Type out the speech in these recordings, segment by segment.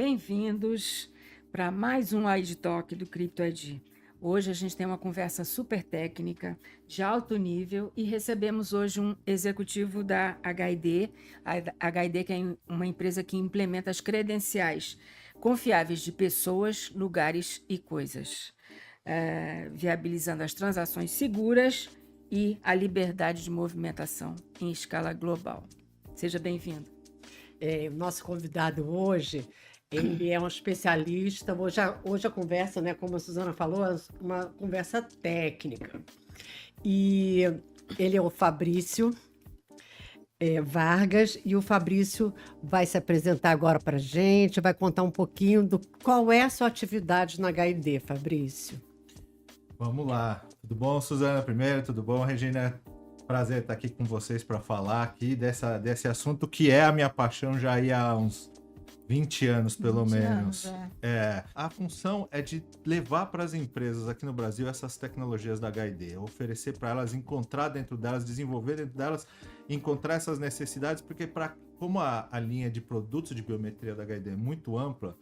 Bem-vindos para mais um ID Talk do CryptoID. Hoje a gente tem uma conversa super técnica, de alto nível, e recebemos hoje um executivo da HID, a HID que é uma empresa que implementa as credenciais confiáveis de pessoas, lugares e coisas, viabilizando as transações seguras e a liberdade de movimentação em escala global. Seja bem-vindo. O nosso convidado hoje, ele é um especialista. Hoje a conversa, né, como a Suzana falou, é uma conversa técnica. E ele é o Fabrício Vargas, e o Fabrício vai se apresentar agora para a gente, vai contar um pouquinho do qual é a sua atividade na HID, Fabrício. Vamos lá. Tudo bom, Suzana? Primeiro, tudo bom, Regina? Prazer estar aqui com vocês para falar aqui desse assunto que é a minha paixão já há uns 20 anos, pelo menos. A função é de levar para as empresas aqui no Brasil essas tecnologias da HID, oferecer para elas, encontrar dentro delas, desenvolver dentro delas, encontrar essas necessidades, porque como a linha de produtos de biometria da HID é muito ampla,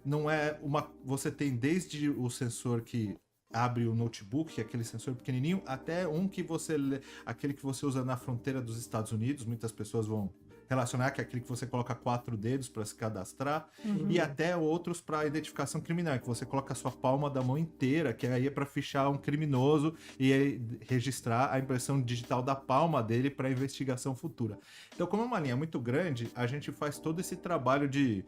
não é você tem desde o sensor que abre o notebook, que é aquele sensor pequenininho, até aquele que você usa na fronteira dos Estados Unidos, muitas pessoas vão relacionar, que é aquele que você coloca 4 dedos para se cadastrar, e até outros para identificação criminal, que você coloca a sua palma da mão inteira, que aí é para fichar um criminoso e registrar a impressão digital da palma dele para investigação futura. Então, como é uma linha muito grande, a gente faz todo esse trabalho de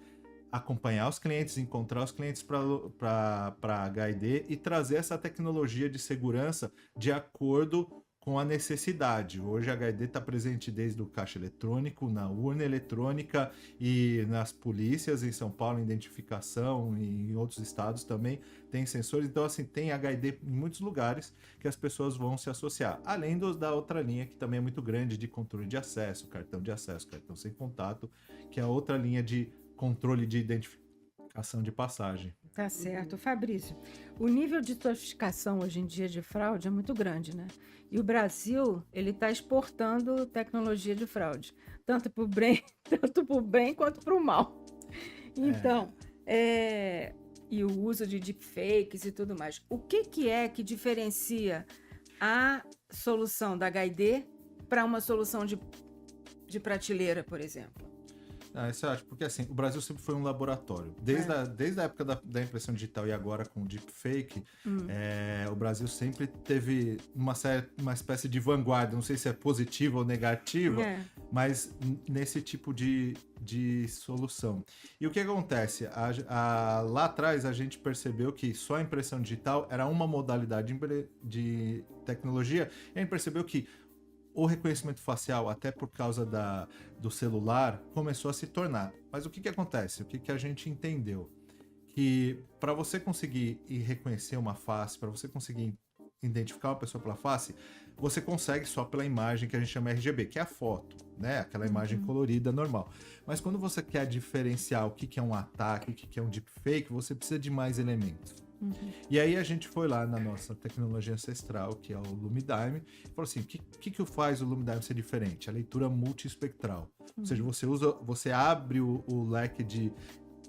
acompanhar os clientes, encontrar os clientes para a HID e trazer essa tecnologia de segurança de acordo com a necessidade. Hoje a HID está presente desde o caixa eletrônico, na urna eletrônica e nas polícias em São Paulo, identificação, e em outros estados também tem sensores. Então, assim, tem HID em muitos lugares que as pessoas vão se associar. Além da outra linha, que também é muito grande, de controle de acesso, cartão de acesso, cartão sem contato, que é a outra linha de controle de identificação de passagem. Tá certo. Fabrício, o nível de sofisticação hoje em dia de fraude é muito grande, né? E o Brasil, ele está exportando tecnologia de fraude, tanto para o bem, tanto para o bem quanto para o mal. Então, e o uso de deepfakes e tudo mais. O que é que diferencia a solução da HID para uma solução de prateleira, por exemplo? Isso eu acho, porque assim, o Brasil sempre foi um laboratório. Desde a época da impressão digital e agora com o deepfake, o Brasil sempre teve uma espécie de vanguarda, não sei se é positiva ou negativa, mas nesse tipo de solução. E o que acontece? Lá atrás a gente percebeu que só a impressão digital era uma modalidade de tecnologia, e a gente percebeu que o reconhecimento facial, até por causa do celular, começou a se tornar. Mas o que acontece? O que a gente entendeu? Que para você conseguir reconhecer uma face, para você conseguir identificar uma pessoa pela face, você consegue só pela imagem que a gente chama RGB, que é a foto, né? Aquela imagem colorida normal. Mas quando você quer diferenciar o que é um ataque, o que é um deepfake, você precisa de mais elementos. E aí a gente foi lá na nossa tecnologia ancestral, que é o Lumidime, e falou assim, o que faz o Lumidime ser diferente? A leitura multiespectral. Ou seja, você abre o leque de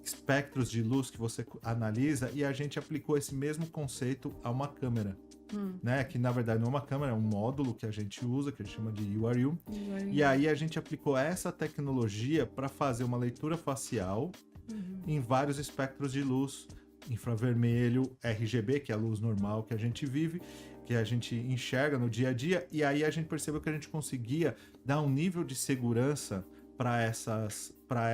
espectros de luz que você analisa, e a gente aplicou esse mesmo conceito a uma câmera. Né? Que na verdade não é uma câmera, é um módulo que a gente usa, que a gente chama de URU. E aí a gente aplicou essa tecnologia para fazer uma leitura facial em vários espectros de luz, infravermelho, RGB, que é a luz normal que a gente vive, que a gente enxerga no dia a dia, e aí a gente percebeu que a gente conseguia dar um nível de segurança para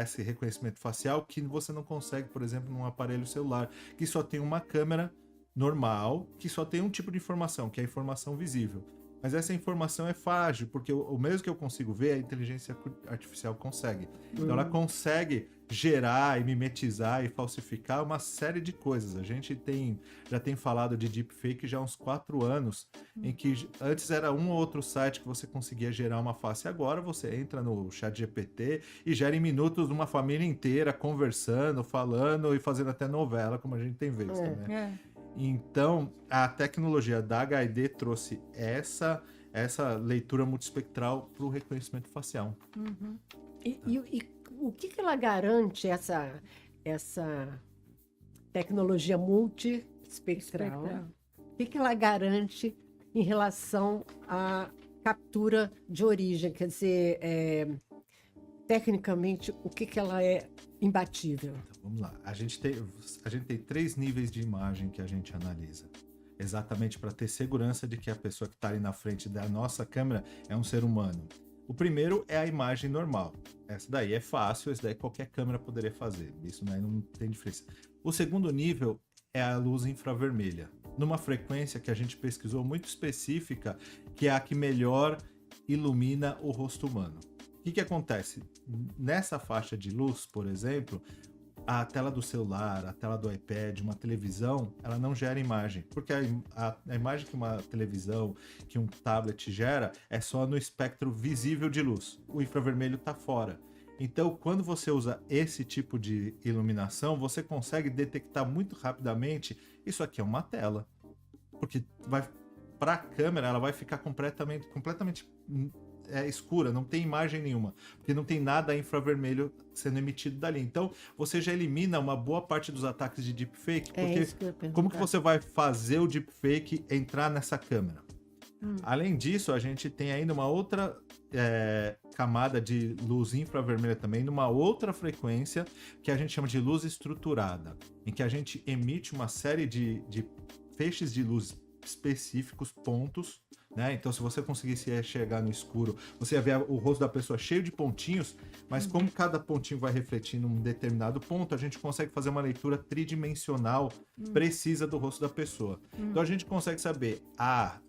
esse reconhecimento facial que você não consegue, por exemplo, num aparelho celular, que só tem uma câmera normal, que só tem um tipo de informação, que é a informação visível. Mas essa informação é frágil, porque o mesmo que eu consigo ver, a inteligência artificial consegue. Então ela consegue gerar e mimetizar e falsificar uma série de coisas. A gente já tem falado de deepfake já há uns 4 anos, em que antes era um ou outro site que você conseguia gerar uma face. Agora você entra no ChatGPT e gera em minutos uma família inteira conversando, falando e fazendo até novela, como a gente tem visto, né? Então, a tecnologia da HID trouxe essa leitura multiespectral para o reconhecimento facial. E o que ela garante, essa tecnologia multiespectral, o que ela garante em relação à captura de origem? Quer dizer, tecnicamente, o que ela é imbatível? Então, vamos lá. A gente tem 3 níveis de imagem que a gente analisa. Exatamente para ter segurança de que a pessoa que está ali na frente da nossa câmera é um ser humano. O primeiro é a imagem normal. Essa daí é fácil, essa daí qualquer câmera poderia fazer. Isso daí não tem diferença. O segundo nível é a luz infravermelha, numa frequência que a gente pesquisou muito específica, que é a que melhor ilumina o rosto humano. O que acontece? Nessa faixa de luz, por exemplo, a tela do celular, a tela do iPad, uma televisão, ela não gera imagem. Porque a imagem que uma televisão, que um tablet gera, é só no espectro visível de luz. O infravermelho está fora. Então, quando você usa esse tipo de iluminação, você consegue detectar muito rapidamente, isso aqui é uma tela. Porque para a câmera, ela vai ficar completamente escura, não tem imagem nenhuma, porque não tem nada infravermelho sendo emitido dali. Então, você já elimina uma boa parte dos ataques de deepfake, porque como que você vai fazer o deepfake entrar nessa câmera? Além disso, a gente tem ainda uma outra camada de luz infravermelha também, numa outra frequência, que a gente chama de luz estruturada, em que a gente emite uma série de feixes de luz específicos, pontos, né? Então, se você conseguisse enxergar no escuro, você ia ver o rosto da pessoa cheio de pontinhos, mas como cada pontinho vai refletir num determinado ponto, a gente consegue fazer uma leitura tridimensional precisa do rosto da pessoa. Então, a gente consegue saber,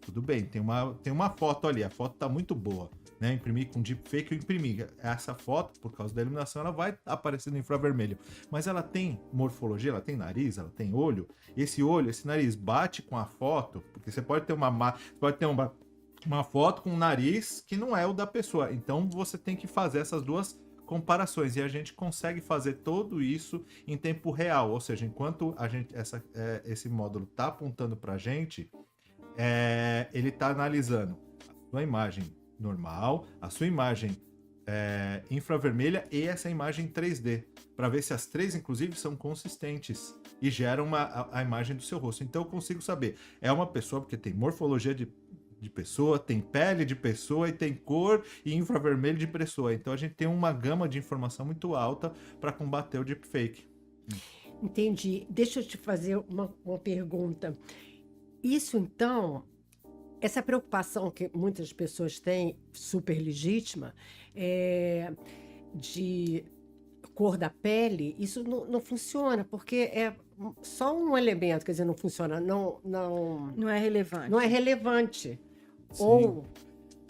tudo bem, tem uma foto ali, a foto tá muito boa, né? Imprimir com deepfake, eu imprimi. Essa foto, por causa da iluminação, ela vai aparecer no infravermelho. Mas ela tem morfologia, ela tem nariz, ela tem olho. E esse olho, esse nariz bate com a foto, porque você pode ter uma foto com um nariz que não é o da pessoa. Então você tem que fazer essas duas comparações. E a gente consegue fazer tudo isso em tempo real. Ou seja, enquanto esse módulo está apontando para a gente, ele está analisando a sua imagem normal, a sua imagem infravermelha e essa imagem 3D, para ver se as três, inclusive, são consistentes e geram a imagem do seu rosto. Então eu consigo saber, é uma pessoa, porque tem morfologia de pessoa, tem pele de pessoa e tem cor e infravermelho de pessoa. Então a gente tem uma gama de informação muito alta para combater o deepfake. Entendi. Deixa eu te fazer uma pergunta. Isso, então, essa preocupação que muitas pessoas têm, super legítima, de cor da pele, isso não funciona, porque é só um elemento, quer dizer, não funciona, não é relevante. Não é relevante. Sim. Ou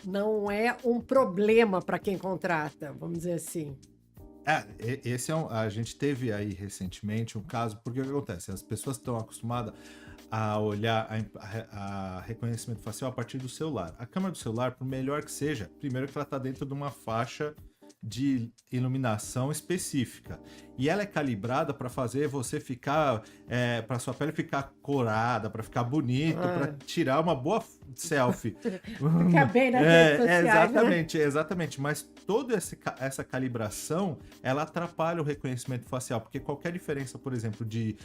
não é um problema para quem contrata, vamos dizer assim. A gente teve aí recentemente um caso, porque o que acontece? As pessoas estão acostumadas a olhar a reconhecimento facial a partir do celular. A câmera do celular, por melhor que seja, primeiro que ela está dentro de uma faixa de iluminação específica. E ela é calibrada para fazer você ficar, para sua pele ficar corada, para ficar bonito, para tirar uma boa selfie. Ficar bem nas redes sociais, exatamente. Mas toda essa calibração, ela atrapalha o reconhecimento facial, porque qualquer diferença, por exemplo, de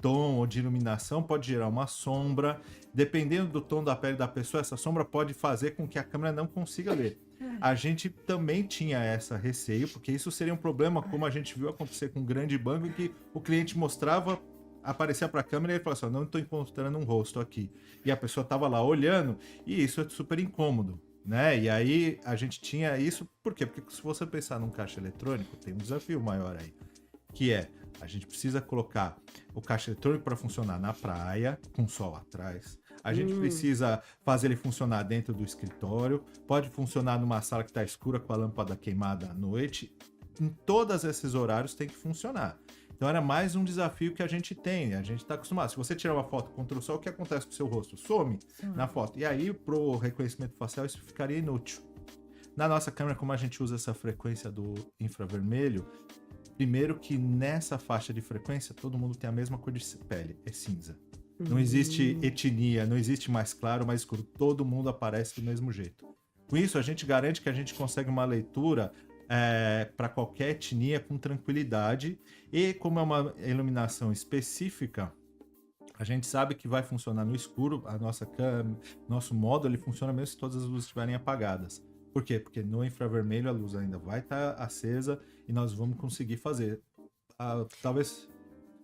tom ou de iluminação pode gerar uma sombra. Dependendo do tom da pele da pessoa, essa sombra pode fazer com que a câmera não consiga ler. A gente também tinha essa receio, porque isso seria um problema, como a gente viu acontecer com um grande banco, em que o cliente aparecia para a câmera e ele falava assim, não estou encontrando um rosto aqui. E a pessoa estava lá olhando, e isso é super incômodo, né? E aí a gente tinha isso, por quê? Porque se você pensar num caixa eletrônico, tem um desafio maior aí, que a gente precisa colocar o caixa eletrônico para funcionar na praia, com sol atrás. A gente precisa fazer ele funcionar dentro do escritório, pode funcionar numa sala que está escura com a lâmpada queimada à noite. Em todos esses horários tem que funcionar. Então era mais um desafio que a gente tem, a gente está acostumado. Se você tirar uma foto contra o sol, o que acontece com o seu rosto? Some na foto. E aí, pro reconhecimento facial, isso ficaria inútil. Na nossa câmera, como a gente usa essa frequência do infravermelho, primeiro que nessa faixa de frequência, todo mundo tem a mesma cor de pele, é cinza. Não existe etnia, não existe mais claro, mais escuro. Todo mundo aparece do mesmo jeito. Com isso, a gente garante que a gente consegue uma leitura para qualquer etnia com tranquilidade. E como é uma iluminação específica, a gente sabe que vai funcionar no escuro. Nosso módulo ele funciona mesmo se todas as luzes estiverem apagadas. Por quê? Porque no infravermelho a luz ainda vai estar acesa e nós vamos conseguir fazer. Talvez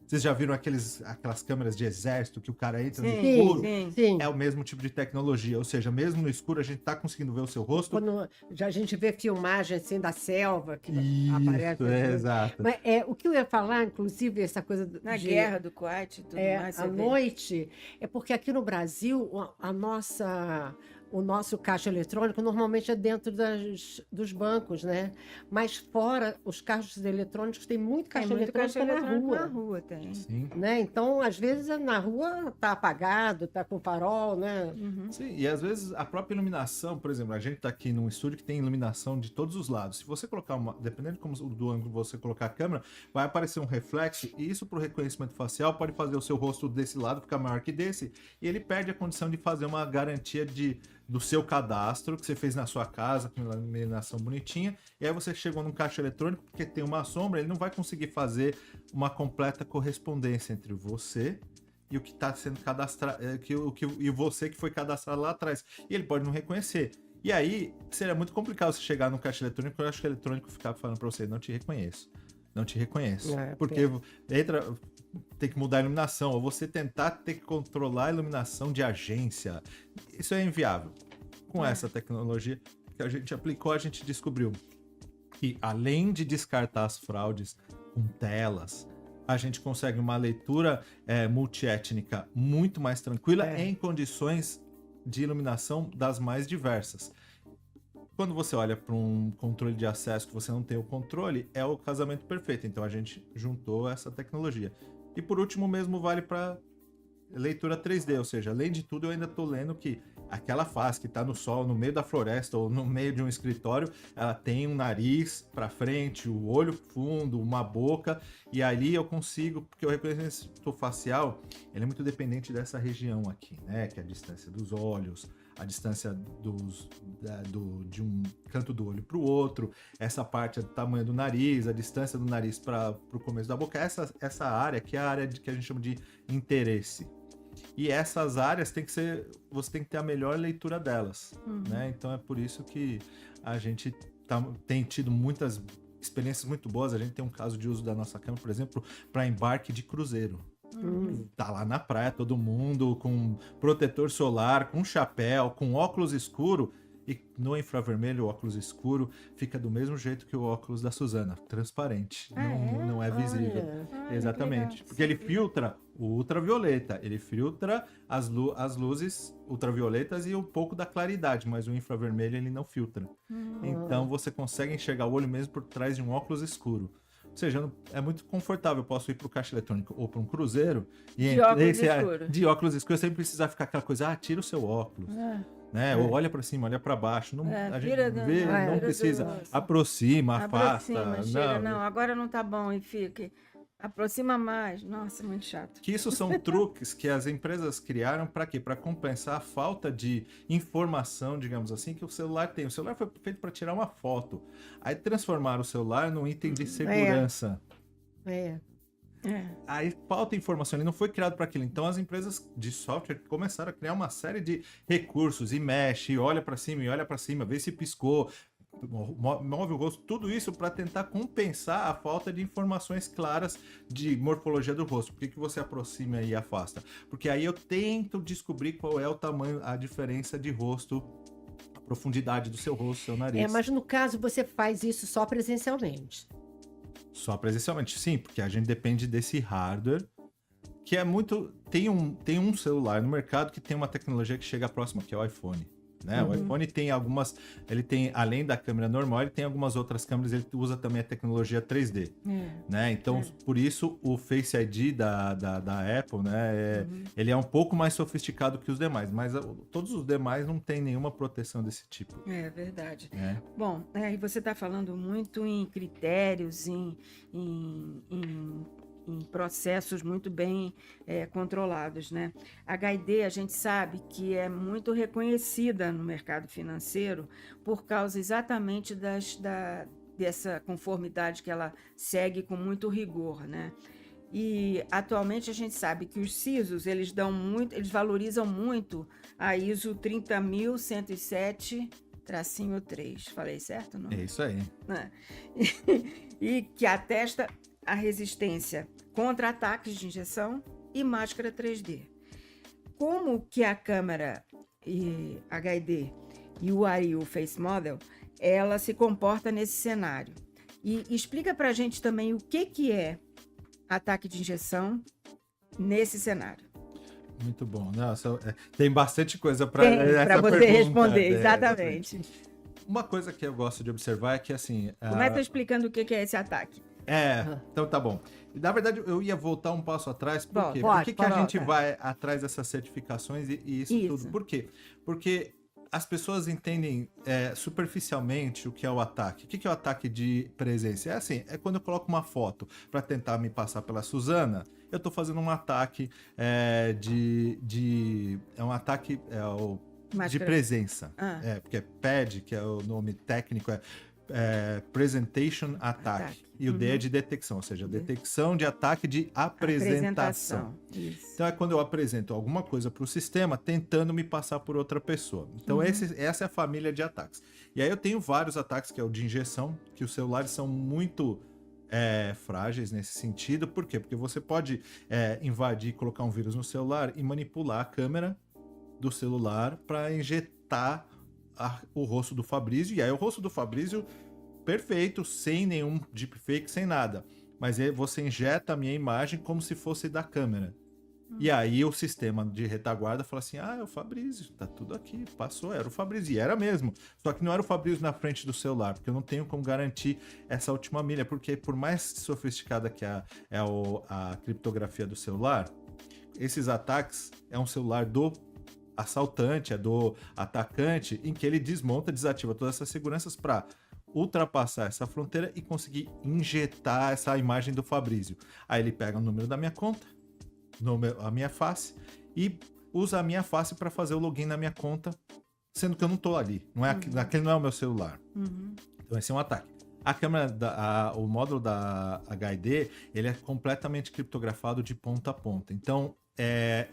vocês já viram aquelas câmeras de exército que o cara entra no escuro? Sim. É o mesmo tipo de tecnologia, ou seja, mesmo no escuro a gente tá conseguindo ver o seu rosto. Quando a gente vê filmagem assim da selva que aparece. Exato. Mas o que eu ia falar, inclusive, essa coisa Na guerra do Kuwait e tudo mais. à noite, é porque aqui no Brasil o nosso caixa eletrônico normalmente é dentro dos bancos, né? Mas fora, os caixas eletrônicos tem muito caixa eletrônico na rua. Tem. Sim. Né? Então, às vezes, na rua tá apagado, tá com farol, né? Sim, e às vezes a própria iluminação, por exemplo, a gente tá aqui num estúdio que tem iluminação de todos os lados. Se você colocar dependendo do ângulo que você colocar a câmera, vai aparecer um reflexo, e isso pro reconhecimento facial pode fazer o seu rosto desse lado ficar maior que desse, e ele perde a condição de fazer uma garantia do seu cadastro que você fez na sua casa, com iluminação bonitinha, e aí você chegou num caixa eletrônico, porque tem uma sombra, ele não vai conseguir fazer uma completa correspondência entre você e o que está sendo cadastrado, e você que foi cadastrado lá atrás. E ele pode não reconhecer. E aí, seria muito complicado você chegar no caixa eletrônico e o caixa eletrônico ficar falando para você, não te reconheço. Não te reconheço. Porque tem que mudar a iluminação, ou você ter que controlar a iluminação de agência. Isso é inviável. Com essa tecnologia que a gente aplicou, a gente descobriu que, além de descartar as fraudes com telas, a gente consegue uma leitura multiétnica muito mais tranquila em condições de iluminação das mais diversas. Quando você olha para um controle de acesso que você não tem o controle, é o casamento perfeito. Então a gente juntou essa tecnologia. E por último mesmo vale para leitura 3D, ou seja, além de tudo eu ainda estou lendo que aquela face que está no sol, no meio da floresta ou no meio de um escritório, ela tem um nariz para frente, o olho fundo, uma boca, e ali eu consigo, porque o reconhecimento facial, ele é muito dependente dessa região aqui, né, que é a distância dos olhos, a distância de um canto do olho para o outro, essa parte do tamanho do nariz, a distância do nariz para o começo da boca, essa área que é a área que a gente chama de interesse. E essas áreas você tem que ter a melhor leitura delas, né? Então é por isso que a gente tem tido muitas experiências muito boas. A gente tem um caso de uso da nossa câmera, por exemplo, para embarque de cruzeiro. Tá lá na praia, todo mundo com protetor solar, com chapéu, com óculos escuro, e no infravermelho o óculos escuro fica do mesmo jeito que o óculos da Suzana, transparente, não é visível. Exatamente, porque ele filtra o ultravioleta, ele filtra as luzes ultravioletas e um pouco da claridade, mas o infravermelho ele não filtra. Então você consegue enxergar o olho mesmo por trás de um óculos escuro. Ou seja, é muito confortável. Eu posso ir para o caixa eletrônico ou para um cruzeiro e de óculos escuros, sem precisar ficar aquela coisa, tira o seu óculos. Né? Ou olha para cima, olha para baixo. Não, a gente não precisa. Aproxima, afasta. Chega, não, agora não tá bom e fica. Aproxima mais. Nossa, muito chato. Que isso são truques que as empresas criaram para quê? Para compensar a falta de informação, digamos assim, que o celular tem. O celular foi feito para tirar uma foto. Aí transformaram o celular num item de segurança. Aí falta informação, ele não foi criado para aquilo. Então as empresas de software começaram a criar uma série de recursos, e mexe, e olha para cima, vê se piscou, move o rosto, tudo isso para tentar compensar a falta de informações claras de morfologia do rosto. Por que você aproxima e afasta? Porque aí eu tento descobrir qual é o tamanho, a diferença de rosto, a profundidade do seu rosto, do seu nariz. Mas no caso você faz isso só presencialmente. Só presencialmente, sim, porque a gente depende desse hardware, que é muito... Tem um celular no mercado que tem uma tecnologia que chega próxima, que é o iPhone. Né? O iPhone tem algumas... Ele tem, além da câmera normal, ele tem algumas outras câmeras, ele usa também a tecnologia 3D. Né? Então, por isso, o Face ID da Apple, né? Ele é um pouco mais sofisticado que os demais, mas todos os demais não tem nenhuma proteção desse tipo. É verdade. Bom, e você está falando muito em critérios, em processos muito bem controlados, né? A HID, a gente sabe que é muito reconhecida no mercado financeiro por causa exatamente dessa conformidade que ela segue com muito rigor, né? E atualmente a gente sabe que os CISOs, eles valorizam muito a ISO 30107-3. Falei certo, não? É isso aí. Né? E que atesta a resistência contra ataques de injeção e máscara 3D. Como que a câmera HID e o ARI, o Face Model, ela se comporta nesse cenário? E explica para a gente também o que é ataque de injeção nesse cenário. Muito bom. Nossa, tem bastante coisa para você responder, exatamente. Uma coisa que eu gosto de observar é que, assim... Começa explicando o que é esse ataque. Então tá bom. Na verdade, eu ia voltar um passo atrás. Por quê? Pode, Por que a gente vai atrás dessas certificações e isso tudo? Por quê? Porque as pessoas entendem superficialmente o que é o ataque. O que é o ataque de presença? É assim, é quando eu coloco uma foto para tentar me passar pela Suzana, eu tô fazendo um ataque é um ataque de presença. Porque PAD, que é o nome técnico, Presentation Attack. E o D é de detecção, ou seja, detecção de ataque de apresentação. Isso. Então é quando eu apresento alguma coisa para o sistema tentando me passar por outra pessoa. Então essa é a família de ataques. E aí eu tenho vários ataques, que é o de injeção, que os celulares são muito frágeis nesse sentido. Por quê? Porque você pode invadir, colocar um vírus no celular e manipular a câmera do celular para injetar o rosto do Fabrício, e aí o rosto do Fabrício perfeito, sem nenhum deepfake, sem nada. Mas aí você injeta a minha imagem como se fosse da câmera. E aí o sistema de retaguarda fala assim, é o Fabrício, tá tudo aqui, passou, era o Fabrício, e era mesmo. Só que não era o Fabrício na frente do celular, porque eu não tenho como garantir essa última milha, porque por mais sofisticada que a criptografia do celular, esses ataques é um celular do assaltante, é do atacante, em que ele desmonta, desativa todas essas seguranças para ultrapassar essa fronteira e conseguir injetar essa imagem do Fabrício. Aí ele pega o número da minha conta, a minha face, e usa a minha face para fazer o login na minha conta, sendo que eu não estou ali. Aquele não é o meu celular. Então esse é um ataque. A câmera, o módulo da HID, ele é completamente criptografado de ponta a ponta. Então,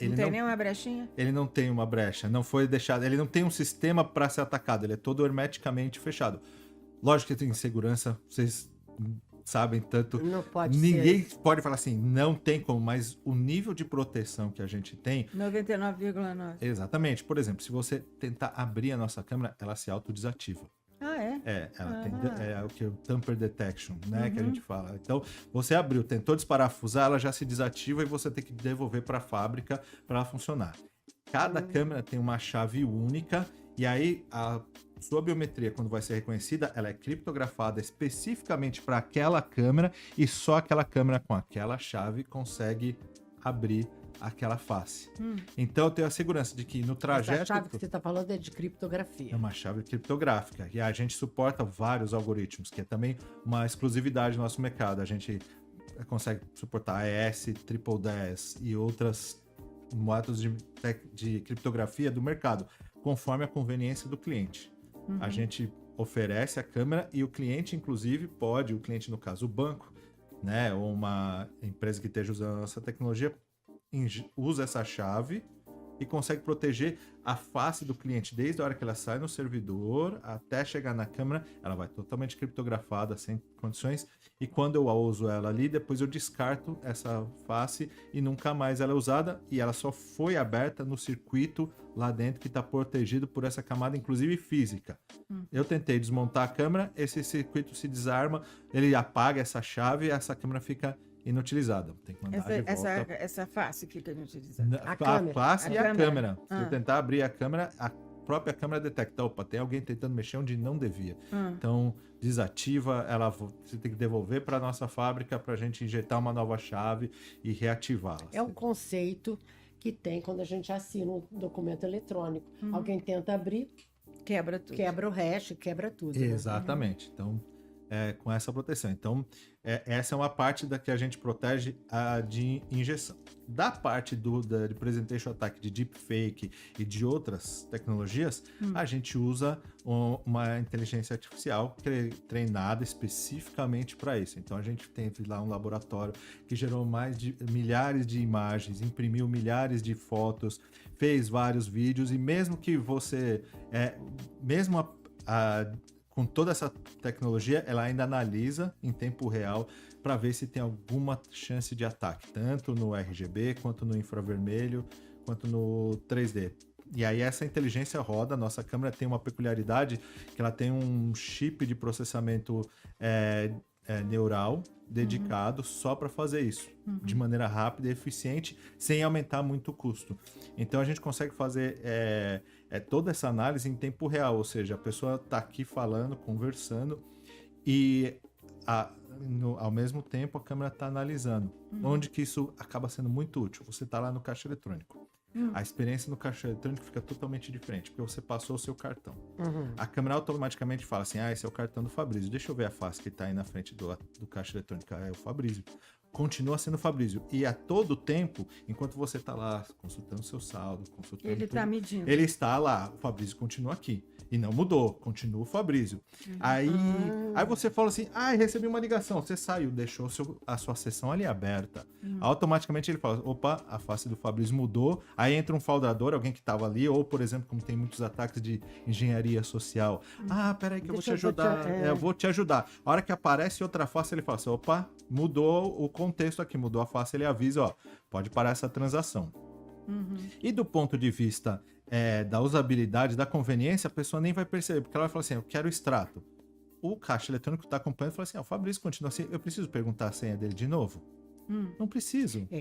ele não tem nenhuma brechinha? Ele não tem uma brecha, não foi deixado. Ele não tem um sistema para ser atacado, ele é todo hermeticamente fechado. Lógico que tem segurança, vocês sabem tanto. Não pode Ninguém ser. pode falar assim, não tem como, mas o nível de proteção que a gente tem. 99,9. Exatamente. Por exemplo, se você tentar abrir a nossa câmera, ela se autodesativa. Ela tem o que é o tamper detection, né, que a gente fala. Então, você abriu, tentou desparafusar, ela já se desativa e você tem que devolver para a fábrica para ela funcionar. Cada câmera tem uma chave única e aí a sua biometria, quando vai ser reconhecida, ela é criptografada especificamente para aquela câmera e só aquela câmera com aquela chave consegue abrir aquela face. Então eu tenho a segurança de que no trajeto... Essa chave que você está falando é de criptografia. É uma chave criptográfica. E a gente suporta vários algoritmos, que é também uma exclusividade do nosso mercado. A gente consegue suportar AES, Triple DES e outras métodos de criptografia do mercado, conforme a conveniência do cliente. A gente oferece a câmera e o cliente, inclusive, o cliente, no caso, o banco, né, ou uma empresa que esteja usando a nossa tecnologia, usa essa chave e consegue proteger a face do cliente desde a hora que ela sai no servidor até chegar na câmera. Ela vai totalmente criptografada, sem condições, e quando eu uso ela ali, depois eu descarto essa face e nunca mais ela é usada, e ela só foi aberta no circuito lá dentro que está protegido por essa camada, inclusive física. Eu tentei desmontar a câmera, esse circuito se desarma, ele apaga essa chave e essa câmera fica inutilizada. Tem que mandar de volta. Essa face fica inutilizada. A face e a câmera. Se eu tentar abrir a câmera, a própria câmera detecta, opa, tem alguém tentando mexer onde não devia. Então, desativa, você tem que devolver para a nossa fábrica para a gente injetar uma nova chave e reativá-la. É um conceito que tem quando a gente assina um documento eletrônico. Alguém tenta abrir, quebra tudo. Quebra o hash, quebra tudo. Exatamente. Então, com essa proteção. Então, essa é uma parte da que a gente protege de injeção. Da parte de Presentation Attack, de Deepfake e de outras tecnologias, a gente usa uma inteligência artificial treinada especificamente para isso. Então, a gente teve lá um laboratório que gerou mais de milhares de imagens, imprimiu milhares de fotos, fez vários vídeos, e mesmo que você... com toda essa tecnologia, ela ainda analisa em tempo real para ver se tem alguma chance de ataque, tanto no RGB, quanto no infravermelho, quanto no 3D. E aí essa inteligência roda, nossa câmera tem uma peculiaridade, que ela tem um chip de processamento neural dedicado só para fazer isso, de maneira rápida e eficiente, sem aumentar muito o custo. Então a gente consegue fazer toda essa análise em tempo real, ou seja, a pessoa está aqui falando, conversando, e ao mesmo tempo a câmera está analisando. Onde que isso acaba sendo muito útil? Você está lá no caixa eletrônico. A experiência no caixa eletrônico fica totalmente diferente, porque você passou o seu cartão. A câmera automaticamente fala assim, esse é o cartão do Fabrício, deixa eu ver a face que está aí na frente do caixa eletrônico. É o Fabrício. Continua sendo o Fabrício. E a todo tempo, enquanto você está lá consultando seu saldo, consultando Ele está medindo. ele está lá, o Fabrício continua aqui. E não mudou, continua o Fabrício. Aí você fala assim, recebi uma ligação, você saiu, deixou a sua sessão ali aberta. Automaticamente ele fala, opa, a face do Fabrício mudou, aí entra um fraudador, alguém que estava ali, ou, por exemplo, como tem muitos ataques de engenharia social. Peraí que eu vou te ajudar, eu vou te ajudar. A hora que aparece outra face, ele fala assim, opa, mudou o contexto aqui, mudou a face, ele avisa, pode parar essa transação. E do ponto de vista da usabilidade, da conveniência, a pessoa nem vai perceber, porque ela vai falar assim, eu quero o extrato. O caixa eletrônico está acompanhando e fala assim, o Fabrício continua assim, eu preciso perguntar a senha dele de novo? Não preciso. É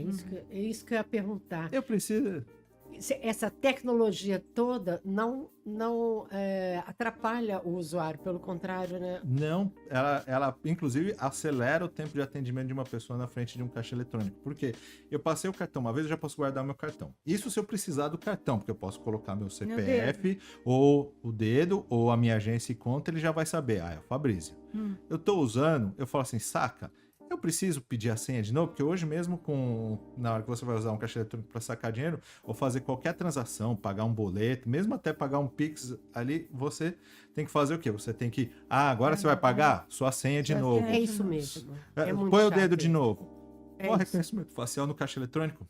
isso que eu ia perguntar. Eu preciso... Essa tecnologia toda não atrapalha o usuário, pelo contrário, né? Não, ela inclusive acelera o tempo de atendimento de uma pessoa na frente de um caixa eletrônico. Por quê? Eu passei o cartão uma vez, eu já posso guardar meu cartão. Isso se eu precisar do cartão, porque eu posso colocar meu CPF, ou o dedo, ou a minha agência e conta, ele já vai saber, é o Fabrício. Eu tô usando, eu falo assim, saca, eu preciso pedir a senha de novo, porque hoje mesmo, na hora que você vai usar um caixa eletrônico para sacar dinheiro, ou fazer qualquer transação, pagar um boleto, mesmo até pagar um Pix ali, você tem que fazer o quê? Você tem que... agora você vai pagar? Sua senha de novo. É isso mesmo. Põe o dedo de novo. Qual reconhecimento facial no caixa eletrônico?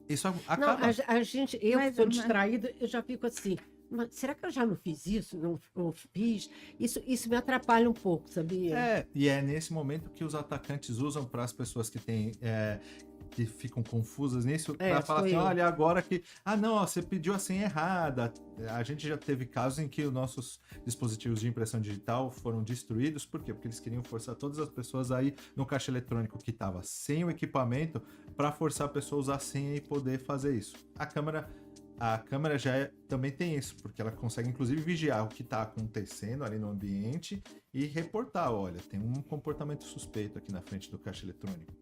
Isso acaba... Não, eu que sou distraída, eu já fico assim... Mas será que eu já não fiz isso? Não fiz? Isso me atrapalha um pouco, sabia? E é nesse momento que os atacantes usam para as pessoas que têm... que ficam confusas nisso, para falar assim, olha, agora que... você pediu a senha errada. A gente já teve casos em que os nossos dispositivos de impressão digital foram destruídos. Por quê? Porque eles queriam forçar todas as pessoas aí no caixa eletrônico que estava sem o equipamento, para forçar a pessoa a usar a senha e poder fazer isso. A câmera já também tem isso, porque ela consegue inclusive vigiar o que está acontecendo ali no ambiente e reportar, olha, tem um comportamento suspeito aqui na frente do caixa eletrônico.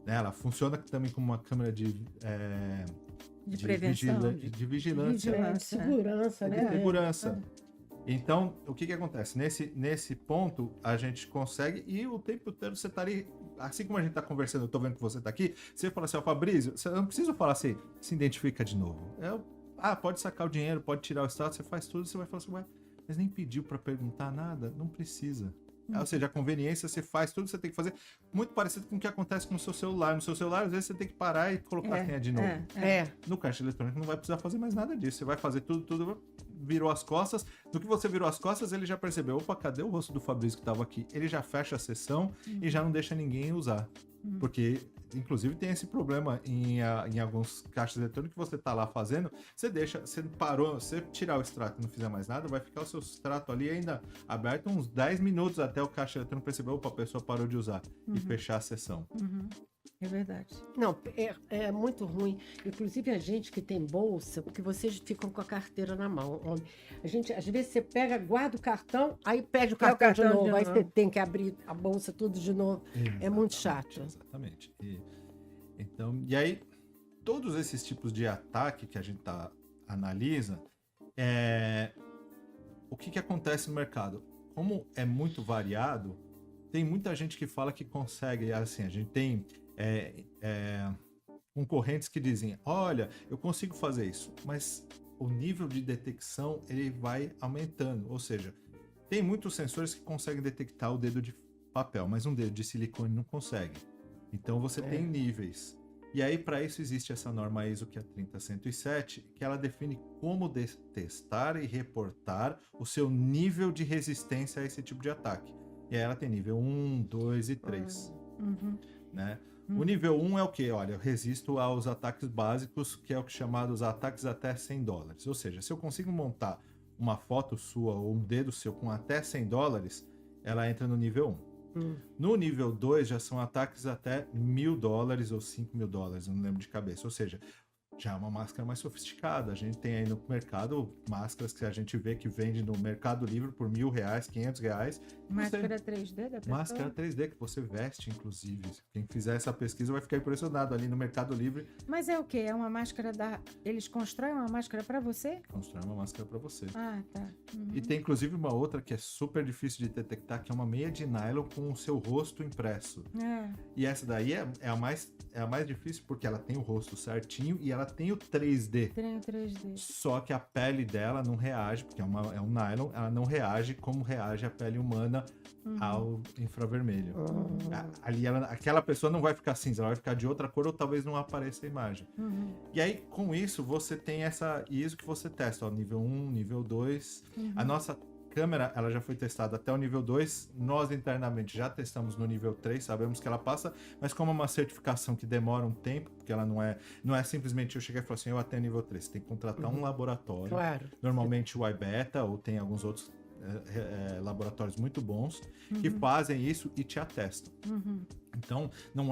Ela funciona também como uma câmera de prevenção, de vigilância. Segurança, né? Segurança. Então, o que acontece? Nesse ponto, a gente consegue, e o tempo todo você tá ali, assim como a gente tá conversando, eu tô vendo que você tá aqui, você fala assim, Fabrício, você não precisa falar assim, se identifica de novo. Pode sacar o dinheiro, pode tirar o extrato, você faz tudo, você vai falar assim, mas nem pediu para perguntar nada? Não precisa. Ou seja, a conveniência, você faz tudo que você tem que fazer, muito parecido com o que acontece com o seu celular. No seu celular, às vezes, você tem que parar e colocar a senha de novo. No caixa eletrônico não vai precisar fazer mais nada disso. Você vai fazer tudo, virou as costas. No que você virou as costas, ele já percebeu, opa, cadê o rosto do Fabrício que estava aqui? Ele já fecha a sessão e já não deixa ninguém usar. Porque, inclusive, tem esse problema em alguns caixas eletrônicos que você tá lá fazendo, você parou, você tirar o extrato e não fizer mais nada, vai ficar o seu extrato ali ainda aberto uns 10 minutos até o caixa eletrônico perceber, opa, a pessoa parou de usar e fechar a sessão. É verdade. Não, é muito ruim. Inclusive a gente que tem bolsa, porque vocês ficam com a carteira na mão. A gente, às vezes, você pega, guarda o cartão, aí pede o cartão de novo. Aí você tem que abrir a bolsa tudo de novo. É muito chato. Exatamente. E aí, todos esses tipos de ataque que a gente analisa, o que acontece no mercado? Como é muito variado, tem muita gente que fala que consegue, assim, a gente tem concorrentes que dizem, olha, eu consigo fazer isso, mas o nível de detecção ele vai aumentando, ou seja, tem muitos sensores que conseguem detectar o dedo de papel, mas um dedo de silicone não consegue. Então você tem níveis. E aí para isso existe essa norma ISO que é a 30107, que ela define como testar e reportar o seu nível de resistência a esse tipo de ataque. E aí ela tem nível 1, 2 e 3, né? O nível 1 é o que? Olha, eu resisto aos ataques básicos, que é o que é chamado os ataques até $100. Ou seja, se eu consigo montar uma foto sua ou um dedo seu com até $100, ela entra no nível 1. No nível 2 já são ataques até $1.000 ou $5.000, não lembro de cabeça. Ou seja, já é uma máscara mais sofisticada. A gente tem aí no mercado máscaras que a gente vê que vende no Mercado Livre por R$1.000, R$500. Máscara 3D da pessoa? Máscara 3D que você veste, inclusive. Quem fizer essa pesquisa vai ficar impressionado ali no Mercado Livre. Mas é o quê? É uma máscara da... Eles constroem uma máscara pra você? Constrói uma máscara para você. Ah, tá. E tem inclusive uma outra que é super difícil de detectar, que é uma meia de nylon com o seu rosto impresso. E essa daí é a mais difícil porque ela tem o rosto certinho e ela tem o 3D. Tem o 3D. Só que a pele dela não reage, porque é um nylon, ela não reage como reage a pele humana ao infravermelho. Ali aquela pessoa não vai ficar cinza, ela vai ficar de outra cor ou talvez não apareça a imagem. E aí, com isso, você tem essa ISO que você testa, ó, nível 1, nível 2. A nossa câmera, ela já foi testada até o nível 2. Nós, internamente, já testamos no nível 3, sabemos que ela passa, mas como é uma certificação que demora um tempo, porque ela não é simplesmente eu chegar e falar assim, eu até nível 3. Você tem que contratar um laboratório. Claro. Normalmente o iBeta, ou tem alguns outros laboratórios muito bons que fazem isso e te atestam. Então, não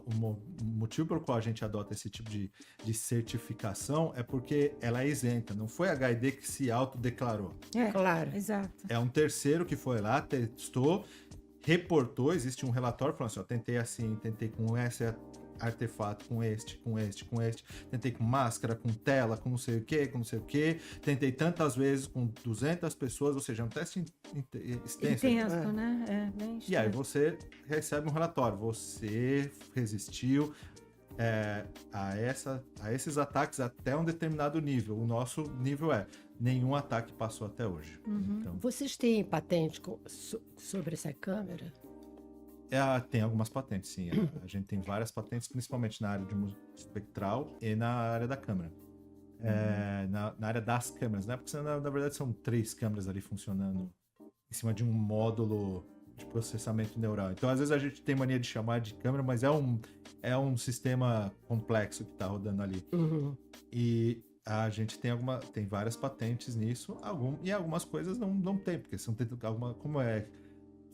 o motivo pelo qual a gente adota esse tipo de certificação é porque ela é isenta. Não foi a HD que se autodeclarou. Claro. Exato. É um terceiro que foi lá, testou, reportou, existe um relatório falando assim, ó, tentei assim, tentei com esse artefato, com este, tentei com máscara, com tela, com não sei o que, tentei tantas vezes com 200 pessoas, ou seja, é um teste extenso. Intenso, né? Bem E aí extenso. você recebe um relatório, você resistiu a esses ataques até um determinado nível. O nosso nível nenhum ataque passou até hoje. Então, Vocês têm patente sobre essa câmera? tem algumas patentes, sim. A gente tem várias patentes, principalmente na área de multispectral e na área da câmera. Na área das câmeras, né? Porque na verdade são 3 câmeras ali funcionando em cima de um módulo de processamento neural. Então, às vezes a gente tem mania de chamar de câmera, mas é um sistema complexo que está rodando ali. E a gente tem várias patentes nisso, e algumas coisas não tem, porque como é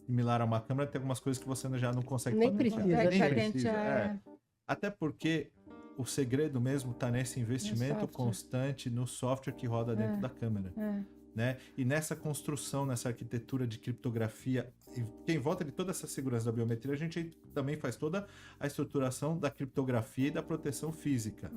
similar a uma câmera, tem algumas coisas que você já não consegue Nem patentear. precisa. Nem precisa. Até porque o segredo mesmo está nesse investimento constante no software que roda dentro da câmera. Né? E nessa construção, nessa arquitetura de criptografia, que em volta de toda essa segurança da biometria, a gente também faz toda a estruturação da criptografia e da proteção física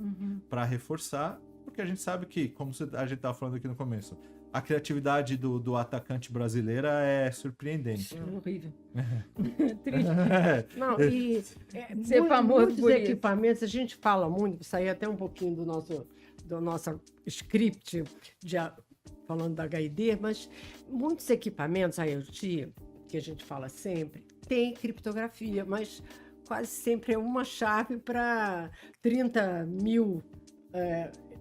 para reforçar, porque a gente sabe que, como a gente estava falando aqui no começo, a criatividade do atacante brasileiro é surpreendente. Horrível. Não, e Ser famoso muitos por isso. equipamentos, a gente fala muito, sair até um pouquinho do nosso script falando da HID, mas muitos equipamentos IoT, que a gente fala sempre, tem criptografia, mas quase sempre é uma chave para 30 mil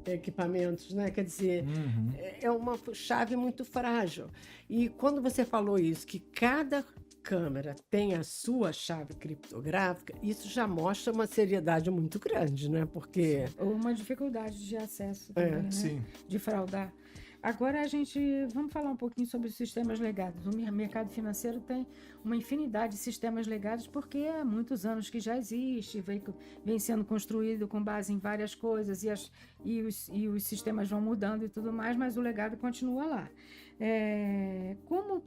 equipamentos, né? Quer dizer, é uma chave muito frágil. E quando você falou isso, que cada câmera tem a sua chave criptográfica, isso já mostra uma seriedade muito grande, né? Porque... Ou uma dificuldade de acesso também, né? Sim. De fraudar. Agora vamos falar um pouquinho sobre os sistemas legados. O mercado financeiro tem uma infinidade de sistemas legados porque há muitos anos que já existe, vem sendo construído com base em várias coisas e os sistemas vão mudando e tudo mais, mas o legado continua lá. Como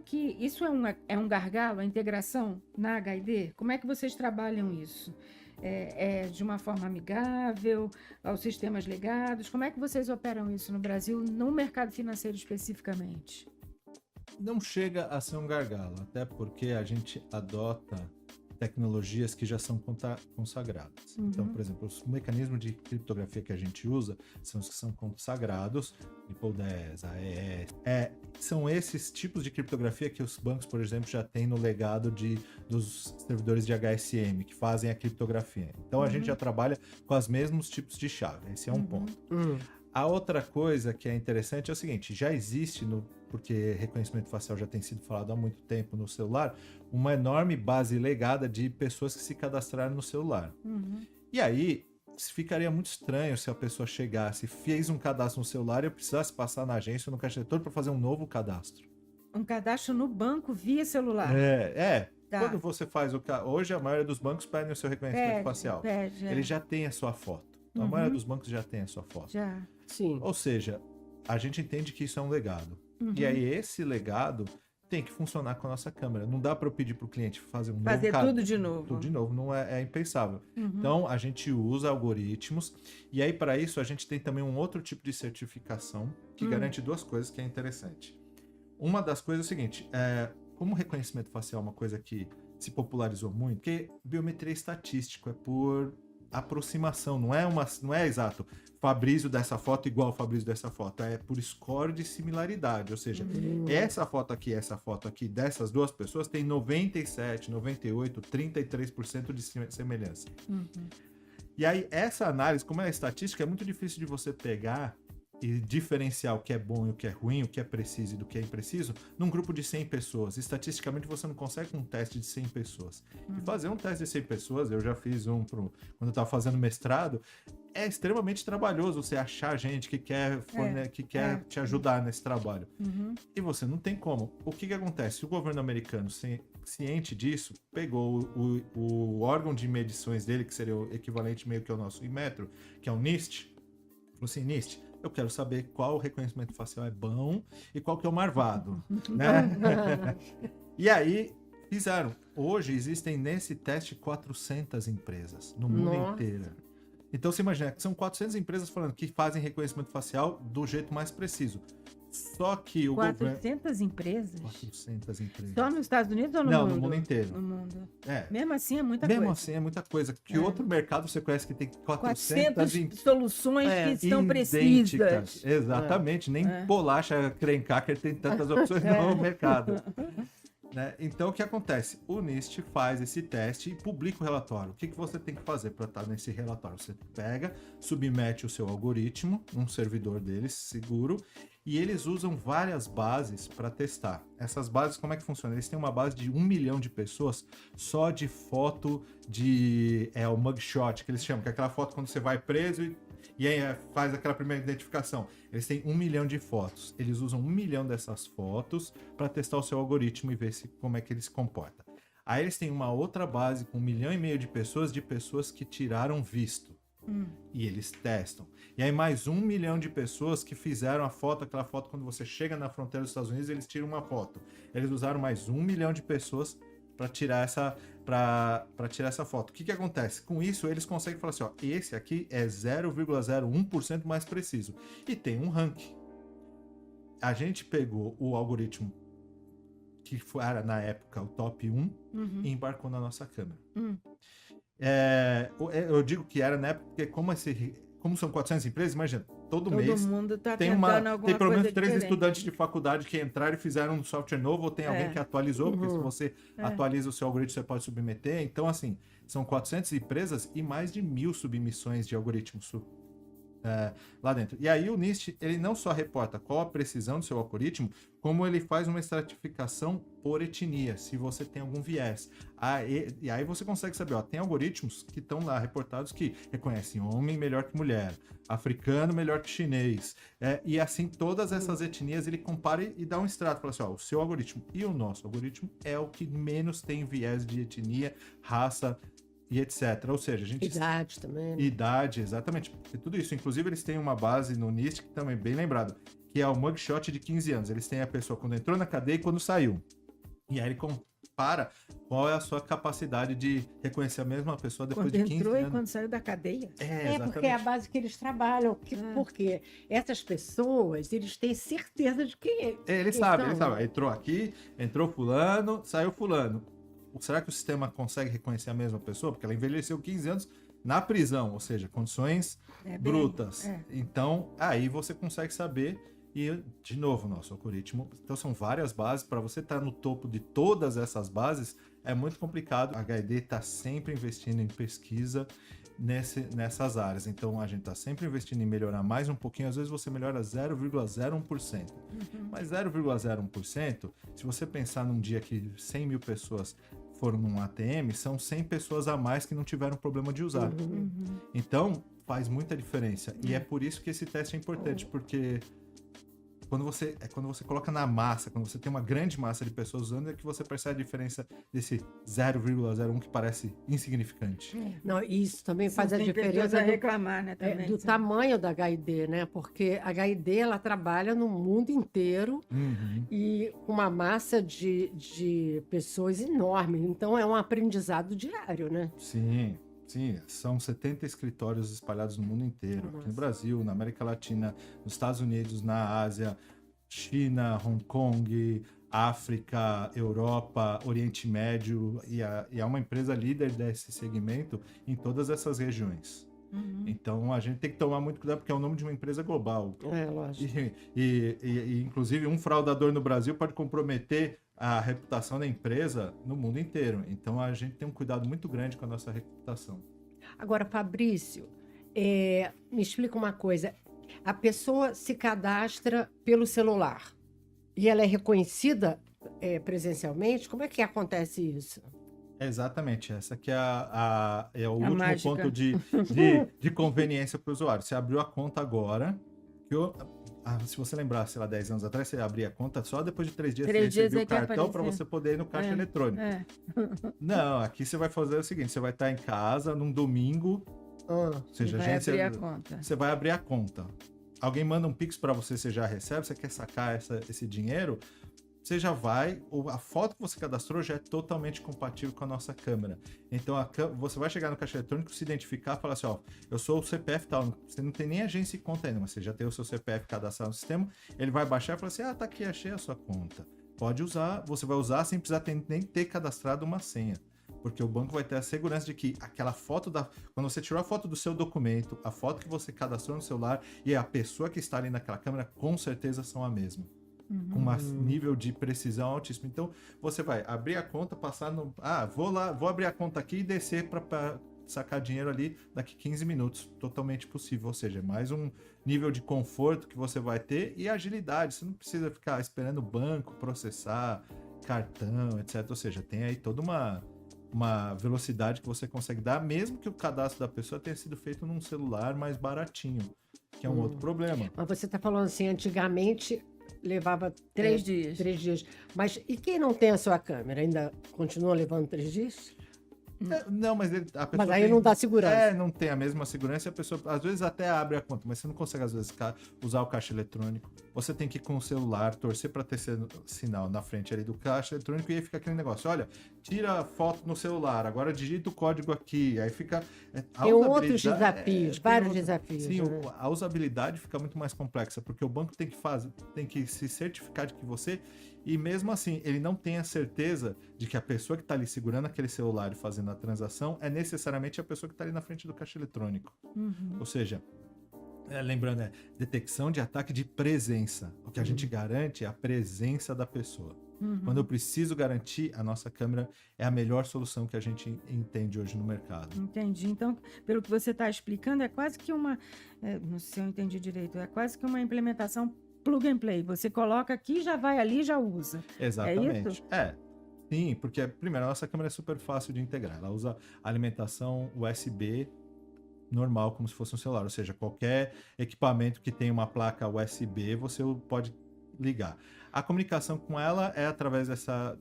que isso é um gargalo, a integração na HID? Como é que vocês trabalham isso? De uma forma amigável, aos sistemas legados? Como é que vocês operam isso no Brasil, no mercado financeiro especificamente? Não chega a ser um gargalo, até porque a gente adota tecnologias que já são consagradas. Então, por exemplo, os mecanismos de criptografia que a gente usa são os que são consagrados, Triple 10, AES. São esses tipos de criptografia que os bancos, por exemplo, já têm no legado dos servidores de HSM, que fazem a criptografia. Então, a gente já trabalha com os mesmos tipos de chave. Esse é um ponto. A outra coisa que é interessante é o seguinte, já existe, porque reconhecimento facial já tem sido falado há muito tempo no celular, uma enorme base legada de pessoas que se cadastraram no celular. E aí, ficaria muito estranho se a pessoa chegasse, fez um cadastro no celular e eu precisasse passar na agência ou no caixa eletrônico para fazer um novo cadastro. Um cadastro no banco via celular. Tá. Quando você faz hoje a maioria dos bancos pedem o seu reconhecimento facial. Ele já tem a sua foto. A maioria dos bancos já tem a sua foto. Já. Sim. Ou seja, a gente entende que isso é um legado. E aí esse legado tem que funcionar com a nossa câmera. Não dá para eu pedir para o cliente fazer um fazer novo tudo de novo. Tudo de novo, não é impensável. Então a gente usa algoritmos e aí para isso a gente tem também um outro tipo de certificação que garante duas coisas que é interessante. Uma das coisas é o seguinte, como o reconhecimento facial é uma coisa que se popularizou muito, porque biometria estatística é por aproximação, não é exato. Fabrício dessa foto igual Fabrício dessa foto, é por score de similaridade, ou seja, essa foto aqui dessas duas pessoas tem 97, 98, 33% de semelhança. E aí essa análise, como é estatística, é muito difícil de você pegar e diferenciar o que é bom e o que é ruim, o que é preciso e do que é impreciso, num grupo de 100 pessoas. Estatisticamente, você não consegue um teste de 100 pessoas. E fazer um teste de 100 pessoas, eu já fiz um quando eu estava fazendo mestrado, é extremamente trabalhoso você achar gente que quer, te ajudar nesse trabalho. E você não tem como. O que acontece? O governo americano, ciente disso, pegou o órgão de medições dele, que seria o equivalente meio que ao nosso Inmetro, que é o NIST, falou assim, NIST, eu quero saber qual reconhecimento facial é bom e qual que é o marvado, né? E aí, fizeram. Hoje existem nesse teste 400 empresas no mundo inteiro. Então, você imagina que são 400 empresas falando que fazem reconhecimento facial do jeito mais preciso. Só que o 400 empresas? 400 empresas. Só nos Estados Unidos ou no mundo? Não, no mundo inteiro. No mundo. É. Mesmo assim é muita coisa. Mesmo assim é muita coisa. Que outro mercado você conhece que tem 400 soluções que estão precisas. Exatamente. Nem bolacha Crencacker tem tantas opções no mercado. Né? Então, o que acontece? O NIST faz esse teste e publica o relatório. O que você tem que fazer para estar nesse relatório? Você pega, submete o seu algoritmo num servidor deles, seguro, e eles usam várias bases para testar. Essas bases, como é que funciona? Eles têm uma base de 1 milhão de pessoas só de foto o mugshot, que eles chamam, que é aquela foto quando você vai preso e aí faz aquela primeira identificação. Eles têm 1 milhão de fotos. Eles usam 1 milhão dessas fotos para testar o seu algoritmo e ver como é que ele se comporta. Aí eles têm uma outra base com 1,5 milhão de pessoas que tiraram visto. E eles testam. E aí mais 1 milhão de pessoas que fizeram aquela foto quando você chega na fronteira dos Estados Unidos, eles tiram uma foto. Eles usaram mais 1 milhão de pessoas para tirar essa foto. O que acontece? Com isso, eles conseguem falar assim, ó, esse aqui é 0,01% mais preciso. E tem um ranking. A gente pegou o algoritmo que era, na época, o top 1 e embarcou na nossa câmera. Eu digo que era na época, porque como são 400 empresas, imagina, todo mês mundo tá tem pelo menos 3 estudantes de faculdade que entraram e fizeram um software novo, ou tem alguém que atualizou, porque se você atualiza o seu algoritmo, você pode submeter. Então, assim, são 400 empresas e mais de 1.000 submissões de algoritmos lá dentro. E aí o NIST, ele não só reporta qual a precisão do seu algoritmo, como ele faz uma estratificação por etnia, se você tem algum viés. E aí você consegue saber, ó, tem algoritmos que estão lá reportados que reconhecem homem melhor que mulher, africano melhor que chinês, e assim todas essas etnias ele compara e dá um extrato, fala assim, ó, o seu algoritmo e o nosso algoritmo é o que menos tem viés de etnia, raça, e etc. Ou seja, a gente... Idade também. Né? Idade, exatamente. E tudo isso. Inclusive, eles têm uma base no NIST, que também é bem lembrado, que é o mugshot de 15 anos. Eles têm a pessoa quando entrou na cadeia e quando saiu. E aí ele repara qual é a sua capacidade de reconhecer a mesma pessoa depois Quando de 15 entrou e anos. quando saiu da cadeia. Exatamente. Porque é a base que eles trabalham. Porque essas pessoas, eles têm certeza de quem é. Ele sabe. Entrou aqui, entrou fulano, saiu fulano. Será que o sistema consegue reconhecer a mesma pessoa? Porque ela envelheceu 15 anos na prisão, ou seja, condições brutas. Então, aí você consegue saber. E, de novo, nosso algoritmo. Então, são várias bases. Para você estar no topo de todas essas bases, é muito complicado. A HID está sempre investindo em pesquisa nessas áreas. Então, a gente está sempre investindo em melhorar mais um pouquinho. Às vezes, você melhora 0,01%. Mas 0,01%, se você pensar num dia que 100 mil pessoas foram num ATM, são 100 pessoas a mais que não tiveram problema de usar. Então, faz muita diferença. E é por isso que esse teste é importante, porque quando você coloca na massa, quando você tem uma grande massa de pessoas usando, é que você percebe a diferença desse 0,01 que parece insignificante. Não, isso também faz a Tem pessoas diferença a reclamar, né, também, do tamanho da HID, né? Porque a HID, ela trabalha no mundo inteiro e com uma massa de pessoas enorme. Então, é um aprendizado diário, né? Sim, são 70 escritórios espalhados no mundo inteiro. Aqui no Brasil, na América Latina, nos Estados Unidos, na Ásia, China, Hong Kong, África, Europa, Oriente Médio. E é uma empresa líder desse segmento em todas essas regiões. Então, a gente tem que tomar muito cuidado, porque é o nome de uma empresa global. Lógico. E inclusive, um fraudador no Brasil pode comprometer a reputação da empresa no mundo inteiro. Então, a gente tem um cuidado muito grande com a nossa reputação. Agora, Fabrício, me explica uma coisa. A pessoa se cadastra pelo celular e ela é reconhecida presencialmente? Como é que acontece isso? Exatamente, essa que é o último mágica. ponto de conveniência para o usuário. Você abriu a conta agora, se você lembrar, sei lá, 10 anos atrás, você abria a conta só depois de 3 dias você recebia o cartão para você poder ir no caixa eletrônico. Não, aqui você vai fazer o seguinte, você vai estar em casa num domingo, ou seja, você vai abrir a conta. Alguém manda um Pix para você, você já recebe, você quer sacar esse dinheiro, você já vai, a foto que você cadastrou já é totalmente compatível com a nossa câmera. Então, você vai chegar no caixa eletrônico, se identificar, falar assim, ó, eu sou o CPF tal, você não tem nem agência e conta ainda, mas você já tem o seu CPF cadastrado no sistema, ele vai baixar e falar assim, tá aqui, achei a sua conta. Pode usar, você vai usar sem precisar nem ter cadastrado uma senha. Porque o banco vai ter a segurança de que aquela foto quando você tirou a foto do seu documento, a foto que você cadastrou no celular e a pessoa que está ali naquela câmera, com certeza são a mesma. Com um nível de precisão altíssimo. Então, você vai abrir a conta, passar no... vou abrir a conta aqui e descer para sacar dinheiro ali daqui 15 minutos. Totalmente possível. Ou seja, mais um nível de conforto que você vai ter e agilidade. Você não precisa ficar esperando o banco processar, cartão, etc. Ou seja, tem aí toda uma velocidade que você consegue dar, mesmo que o cadastro da pessoa tenha sido feito num celular mais baratinho, que é um outro problema. Mas você está falando assim, antigamente levava 3 dias. 3 dias. Mas e quem não tem a sua câmera? Ainda continua levando 3 dias? Não, mas a pessoa Mas aí não dá segurança. Não tem a mesma segurança e a pessoa às vezes até abre a conta, mas você não consegue às vezes usar o caixa eletrônico. Você tem que ir com o celular, torcer para ter sinal na frente ali do caixa eletrônico e aí fica aquele negócio, olha, tira a foto no celular, agora digita o código aqui, aí fica... Tem outros desafios, vários desafios. Sim, né? a usabilidade fica muito mais complexa, porque o banco tem que se certificar de que você... E mesmo assim, ele não tem a certeza de que a pessoa que está ali segurando aquele celular e fazendo a transação é necessariamente a pessoa que está ali na frente do caixa eletrônico. Ou seja, lembrando, detecção de ataque de presença. O que a gente garante é a presença da pessoa. Quando eu preciso garantir, a nossa câmera é a melhor solução que a gente entende hoje no mercado. Entendi. Então, pelo que você está explicando, é quase que uma... não sei se eu entendi direito. É quase que uma implementação plug and play. Você coloca aqui, já vai ali e já usa. Exatamente. É isso? Sim, porque primeiro a nossa câmera é super fácil de integrar. Ela usa alimentação USB normal, como se fosse um celular. Ou seja, qualquer equipamento que tenha uma placa USB, você pode ligar. A comunicação com ela é através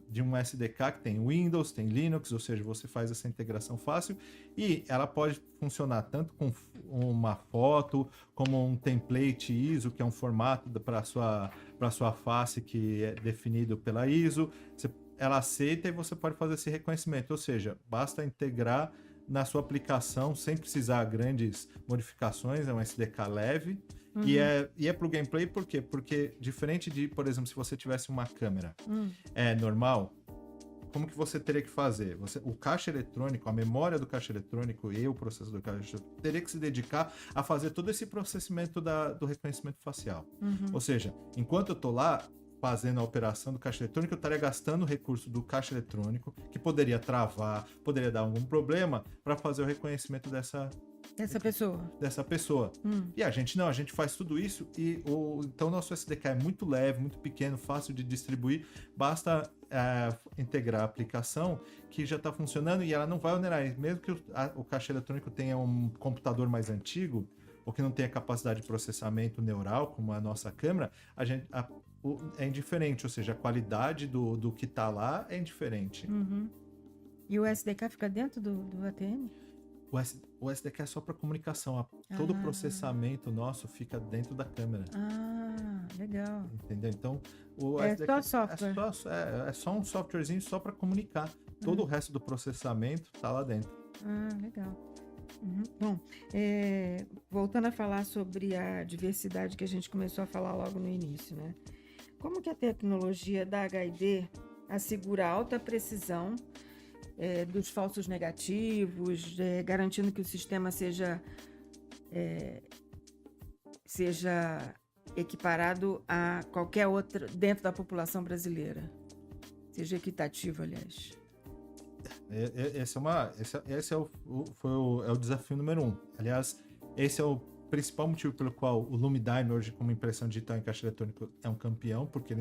de um SDK que tem Windows, tem Linux, ou seja, você faz essa integração fácil e ela pode funcionar tanto com uma foto, como um template ISO, que é um formato para a sua face que é definido pela ISO. ela aceita e você pode fazer esse reconhecimento. Ou seja, basta integrar na sua aplicação sem precisar grandes modificações, é um SDK leve. E é pro gameplay, por quê? Porque diferente de, por exemplo, se você tivesse uma câmera normal, como que você teria que fazer? O caixa eletrônico, a memória do caixa eletrônico e o processador do caixa eletrônico teria que se dedicar a fazer todo esse processamento do reconhecimento facial. Ou seja, enquanto eu tô lá fazendo a operação do caixa eletrônico, eu estaria gastando o recurso do caixa eletrônico, que poderia travar, poderia dar algum problema, para fazer o reconhecimento dessa pessoa. E a gente não, a gente faz tudo isso então nosso SDK é muito leve, muito pequeno, fácil de distribuir, basta integrar a aplicação que já está funcionando e ela não vai onerar. Mesmo que o caixa eletrônico tenha um computador mais antigo ou que não tenha capacidade de processamento neural, como a nossa câmera, é indiferente, ou seja, a qualidade do que está lá é indiferente. E o SDK fica dentro do ATM? O SDK é só para comunicação. Todo o processamento nosso fica dentro da câmera. Legal. Entendeu? Então, o É SDK só software. é só um softwarezinho só para comunicar. Todo o resto do processamento tá lá dentro. Legal. Bom, voltando a falar sobre a diversidade que a gente começou a falar logo no início, né? Como que a tecnologia da HID assegura alta precisão dos falsos negativos, garantindo que o sistema seja equiparado a qualquer outra dentro da população brasileira? Seja equitativo, aliás. Esse é o desafio número 1. Aliás, esse é o principal motivo pelo qual o Lumidyne hoje, como impressão digital em caixa eletrônico, é um campeão, porque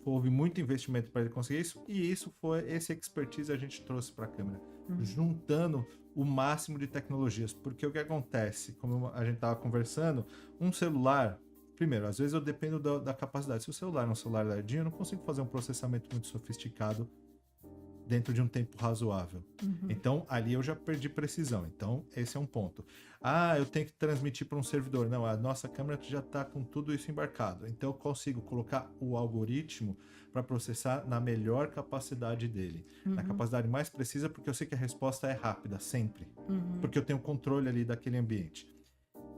houve muito investimento para ele conseguir isso, e esse expertise a gente trouxe para a câmera, juntando o máximo de tecnologias, porque o que acontece, como a gente estava conversando, um celular, primeiro, às vezes eu dependo da capacidade. Se o celular é um celular ladinho, eu não consigo fazer um processamento muito sofisticado dentro de um tempo razoável. Então, ali eu já perdi precisão. Então, esse é um ponto. Eu tenho que transmitir para um servidor. Não, a nossa câmera já está com tudo isso embarcado. Então, eu consigo colocar o algoritmo para processar na melhor capacidade dele. Na capacidade mais precisa, porque eu sei que a resposta é rápida, sempre. Porque eu tenho controle ali daquele ambiente.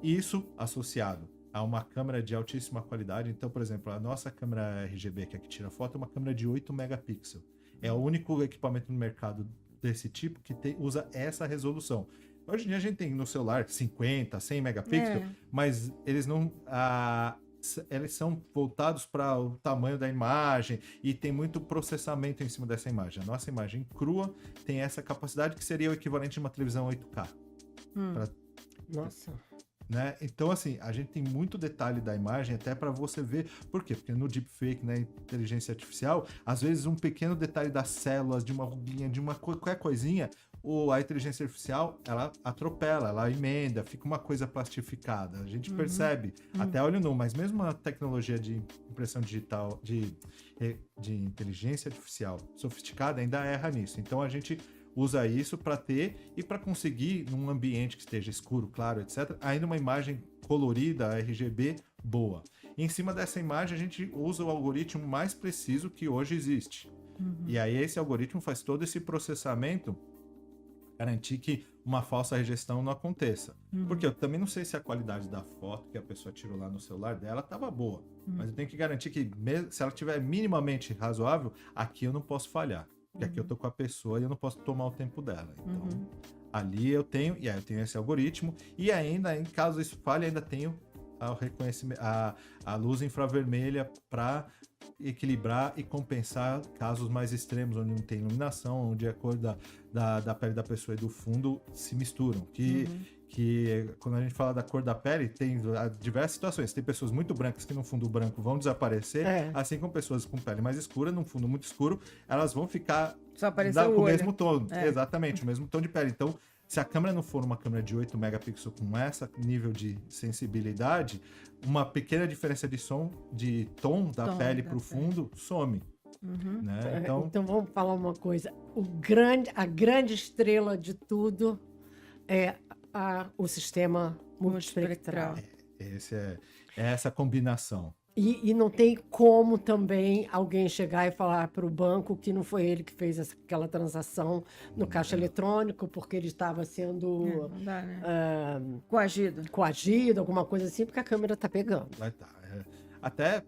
Isso associado a uma câmera de altíssima qualidade. Então, por exemplo, a nossa câmera RGB, que é a que tira foto, é uma câmera de 8 megapixels. É o único equipamento no mercado desse tipo que usa essa resolução. Hoje em dia a gente tem no celular 50, 100 megapixels, mas eles não... eles são voltados para o tamanho da imagem e tem muito processamento em cima dessa imagem. A nossa imagem crua tem essa capacidade que seria o equivalente de uma televisão 8K. Nossa... Né? Então, assim, a gente tem muito detalhe da imagem até para você ver. Por quê? Porque no deepfake, né, inteligência artificial, às vezes um pequeno detalhe das células, de uma ruguinha, de qualquer coisinha, a inteligência artificial, ela atropela, ela emenda, fica uma coisa plastificada. A gente percebe, até olho nu, mas mesmo a tecnologia de impressão digital, de inteligência artificial sofisticada, ainda erra nisso. Então, a gente usa isso para ter e para conseguir, num ambiente que esteja escuro, claro, etc., ainda uma imagem colorida, RGB, boa. E em cima dessa imagem, a gente usa o algoritmo mais preciso que hoje existe. E aí, esse algoritmo faz todo esse processamento, garantir que uma falsa registão não aconteça. Porque eu também não sei se a qualidade da foto que a pessoa tirou lá no celular dela estava boa. Mas eu tenho que garantir que, se ela estiver minimamente razoável, aqui eu não posso falhar. Porque aqui eu tô com a pessoa e eu não posso tomar o tempo dela. Então, ali eu tenho esse algoritmo. E ainda, em caso isso falhe, ainda tenho o reconhecimento, a luz infravermelha para equilibrar e compensar casos mais extremos, onde não tem iluminação, onde a cor da pele da pessoa e do fundo se misturam. Que quando a gente fala da cor da pele, tem diversas situações. Tem pessoas muito brancas que no fundo branco vão desaparecer, assim como pessoas com pele mais escura, num fundo muito escuro, elas vão ficar só aparecer com o mesmo tom. Exatamente, o mesmo tom de pele. Então, se a câmera não for uma câmera de 8 megapixels com esse nível de sensibilidade, uma pequena diferença de tom da pele para o fundo some. Né? Então vamos falar uma coisa. A grande estrela de tudo é o sistema multiespectral. É essa combinação. E não tem como também alguém chegar e falar para o banco que não foi ele que fez aquela transação no caixa eletrônico, porque ele estava sendo Não dá, né? ah, Coagido. coagido, alguma coisa assim, porque a câmera está pegando. Vai estar. Até,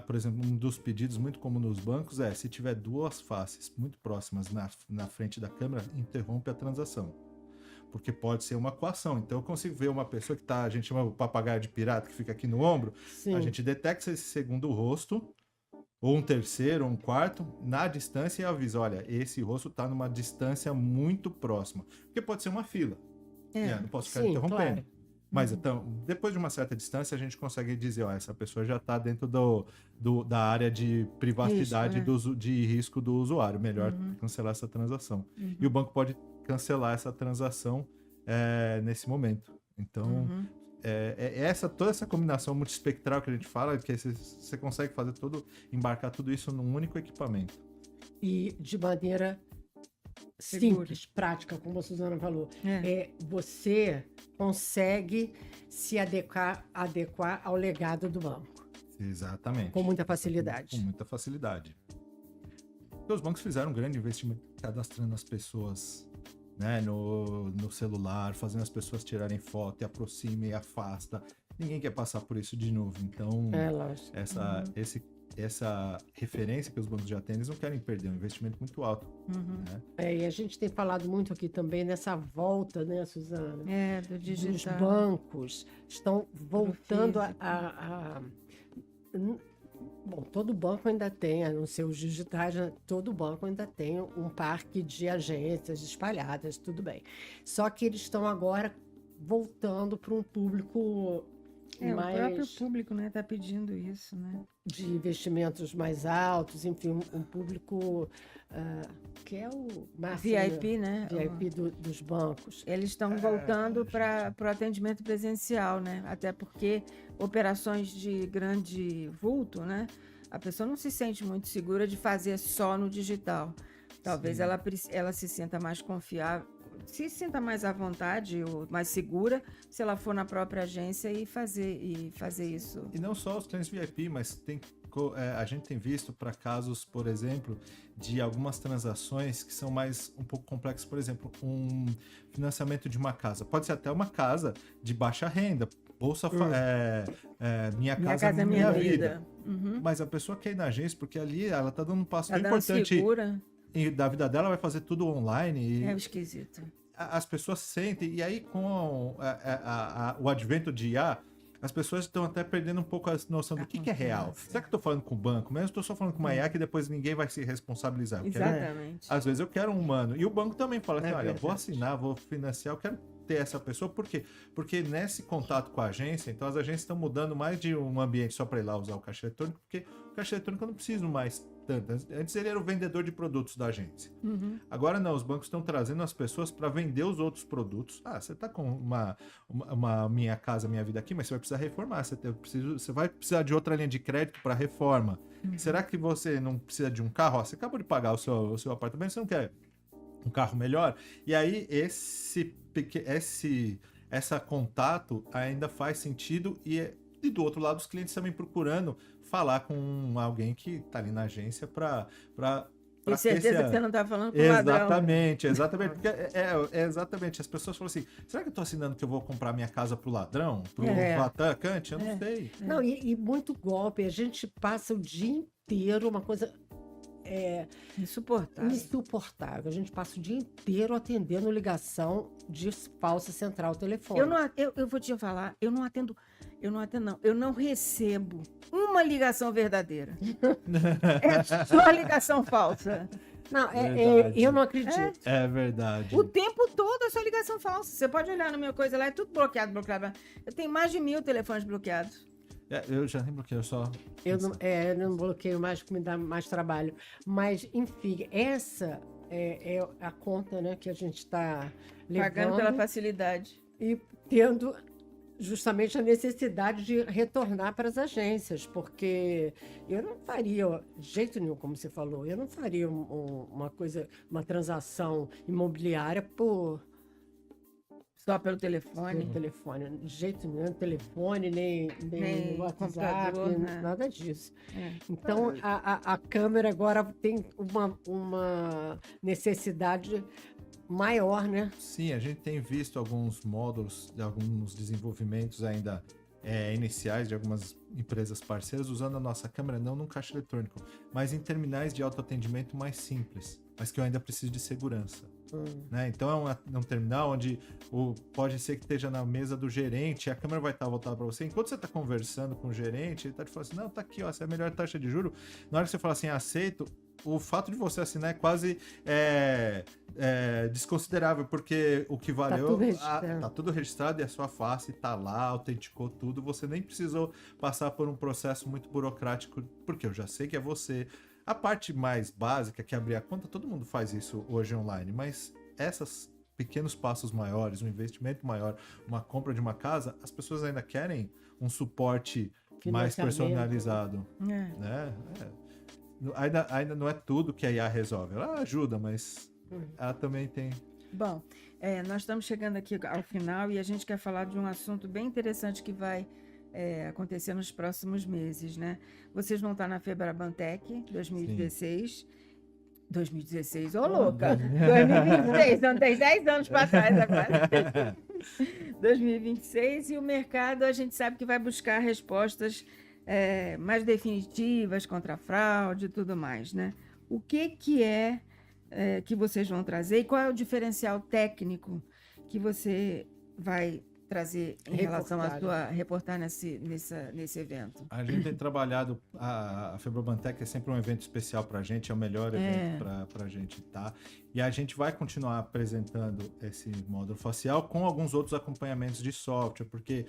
por exemplo, um dos pedidos muito comum nos bancos é, se tiver duas faces muito próximas na frente da câmera, interrompe a transação. Porque pode ser uma coação. Então eu consigo ver uma pessoa que tá, a gente chama o papagaio de pirata, que fica aqui no ombro, Sim. a gente detecta esse segundo rosto, ou um terceiro, ou um quarto, na distância e avisa, olha, esse rosto tá numa distância muito próxima. Porque pode ser uma fila. Não posso ficar Sim, interrompendo. claro. Mas então, depois de uma certa distância, a gente consegue dizer, ó, essa pessoa já está dentro da área de privacidade de risco do usuário. Melhor cancelar essa transação. E o banco pode cancelar essa transação nesse momento. Então, toda essa combinação multiespectral que a gente fala, que você consegue fazer embarcar tudo isso num único equipamento. E de maneira Segura. simples, prática, como a Suzana falou. Você consegue se adequar ao legado do banco. Exatamente. Com muita facilidade. Com muita facilidade. Porque os bancos fizeram um grande investimento cadastrando as pessoas, né, no celular, fazendo as pessoas tirarem foto, e aproxima e afasta. Ninguém quer passar por isso de novo. Então, Lógico. essa referência que os bancos já têm, eles não querem perder, é um investimento muito alto. Né? E a gente tem falado muito aqui também nessa volta, né, Suzana? Do digital. Os bancos estão voltando Bom, todo banco ainda tem, a não ser os digitais, né, todo banco ainda tem um parque de agências espalhadas, tudo bem. Só que eles estão agora voltando para um público O próprio público, né, tá pedindo isso, né? De investimentos mais altos, enfim, um público que é o máximo, VIP, né? VIP dos bancos. Eles estão voltando para o atendimento presencial, né? Até porque operações de grande vulto, né? A pessoa não se sente muito segura de fazer só no digital. Talvez ela se sinta mais confiável, se sinta mais à vontade ou mais segura se ela for na própria agência e fazer isso. E não só os clientes VIP, mas a gente tem visto para casos, por exemplo, de algumas transações que são um pouco complexas. Por exemplo, um financiamento de uma casa. Pode ser até uma casa de baixa renda, bolsa Minha Casa Minha Vida. Mas a pessoa quer ir na agência porque ali ela está dando um passo bem importante. Segura. E da vida dela vai fazer tudo online. É esquisito. As pessoas sentem, e aí com o advento de IA, as pessoas estão até perdendo um pouco a noção do que é real. Será que eu estou falando com o banco mesmo? Estou só falando com uma IA que depois ninguém vai se responsabilizar. Exatamente. Às vezes eu quero um humano. E o banco também fala assim, olha, vou assinar, vou financiar, eu quero ter essa pessoa. Por quê? Porque nesse contato com a agência, então as agências estão mudando mais de um ambiente só para ir lá usar o caixa eletrônico, porque o caixa eletrônico eu não preciso mais tanto. Antes ele era o vendedor de produtos da agência. Agora não, os bancos estão trazendo as pessoas para vender os outros produtos. Você está com uma Minha Casa Minha Vida aqui, mas você vai precisar reformar. Você vai precisar de outra linha de crédito para reforma. Será que você não precisa de um carro? Você acabou de pagar o seu apartamento, você não quer um carro melhor? E aí essa contato ainda faz sentido e do outro lado os clientes também procurando falar com alguém que está ali na agência para ter certeza que você não está falando com o ladrão. Exatamente. Porque exatamente. As pessoas falam assim, será que eu estou assinando que eu vou comprar minha casa pro ladrão? Pro atacante? Eu não sei. Não, e muito golpe. A gente passa o dia inteiro uma coisa... insuportável. A gente passa o dia inteiro atendendo ligação de falsa central telefônica. Eu vou te falar, eu não atendo não. Eu não recebo uma ligação verdadeira. É só ligação falsa. Não, eu não acredito. É verdade. O tempo todo é só ligação falsa. Você pode olhar na minha coisa lá, é tudo bloqueado. Eu tenho mais de 1000 telefones bloqueados. Eu já nem bloqueei, Eu não bloqueio mais, porque me dá mais trabalho. Mas, enfim, essa é a conta, né, que a gente está levando. Pagando pela facilidade. E tendo justamente a necessidade de retornar para as agências, porque eu não faria, de jeito nenhum, como você falou, eu não faria uma transação imobiliária por Só pelo No telefone? telefone, de jeito nenhum, telefone, nem Nem WhatsApp, computador, né? nada disso. É. Então, a câmera agora tem uma necessidade maior, né? Sim, a gente tem visto alguns módulos, alguns desenvolvimentos ainda iniciais de algumas empresas parceiras usando a nossa câmera não num caixa eletrônico, mas em terminais de autoatendimento mais simples, mas que eu ainda preciso de segurança. Né? Então é um terminal onde pode ser que esteja na mesa do gerente, a câmera vai estar voltada para você. Enquanto você está conversando com o gerente, ele está te falando assim, não, tá aqui, ó, essa é a melhor taxa de juro. Na hora que você fala assim, aceito, o fato de você assinar é quase desconsiderável, porque o que valeu tá tudo registrado e a sua face tá lá, autenticou tudo, você nem precisou passar por um processo muito burocrático, porque eu já sei que é você. A parte mais básica, que é abrir a conta, todo mundo faz isso hoje online, mas esses pequenos passos maiores, um investimento maior, uma compra de uma casa, as pessoas ainda querem um suporte mais personalizado. Né? Ainda não é tudo que a IA resolve. Ela ajuda, mas ela também tem... Bom, nós estamos chegando aqui ao final e a gente quer falar de um assunto bem interessante que vai acontecer nos próximos meses, né? Vocês vão estar na Febrabantec 2016. Sim. 2016, ô louca! 2026, não tem 10 anos para trás agora. 2026, e o mercado a gente sabe que vai buscar respostas mais definitivas contra a fraude e tudo mais, né? O que que vocês vão trazer e qual é o diferencial técnico que você vai trazer em relação à sua reportar nesse evento? A gente tem trabalhado, a Febrabantec é sempre um evento especial para a gente, é o melhor evento para a gente estar. E a gente vai continuar apresentando esse módulo facial com alguns outros acompanhamentos de software, porque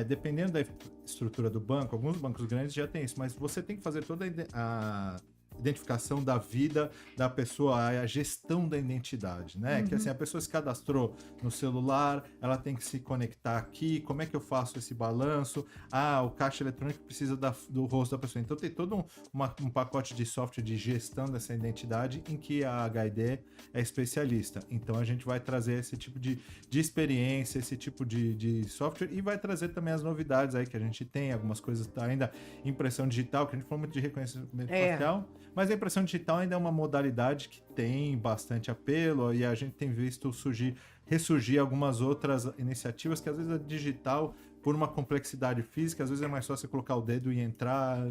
dependendo da estrutura do banco, alguns bancos grandes já tem isso, mas você tem que fazer toda a identificação da vida da pessoa, a gestão da identidade, né? Que assim, a pessoa se cadastrou no celular, ela tem que se conectar aqui, como é que eu faço esse balanço? O caixa eletrônico precisa do rosto da pessoa. Então tem todo um pacote de software de gestão dessa identidade em que a HID é especialista. Então a gente vai trazer esse tipo de experiência, esse tipo de software e vai trazer também as novidades aí que a gente tem, algumas coisas ainda, impressão digital, que a gente falou muito de reconhecimento facial, mas a impressão digital ainda é uma modalidade que tem bastante apelo e a gente tem visto ressurgir algumas outras iniciativas que às vezes é digital por uma complexidade física, às vezes é mais só você colocar o dedo e entrar.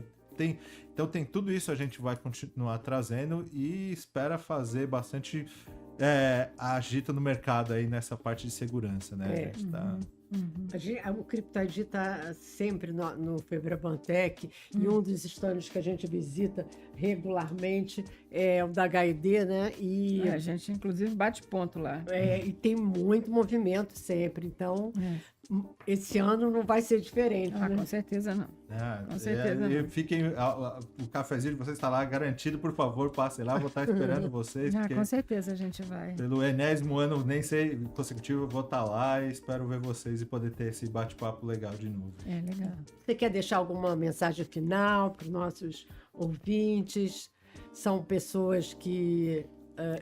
Então tem tudo isso, a gente vai continuar trazendo e espera fazer bastante agita no mercado aí nessa parte de segurança, né? A gente tá... O CryptoID está sempre no Febrabantec e um dos stands que a gente visita regularmente é o da HID, né? E a gente, inclusive, bate ponto lá. E tem muito movimento sempre, então esse ano não vai ser diferente, né? Com certeza não. Com certeza não. Fiquem, o cafezinho de vocês está lá garantido, por favor, passem lá, vou estar esperando vocês. Com certeza a gente vai. Pelo 80º ano, nem sei, consecutivo, eu vou estar lá e espero ver vocês e poder ter esse bate-papo legal de novo. Legal. Você quer deixar alguma mensagem final para os nossos ouvintes? São pessoas que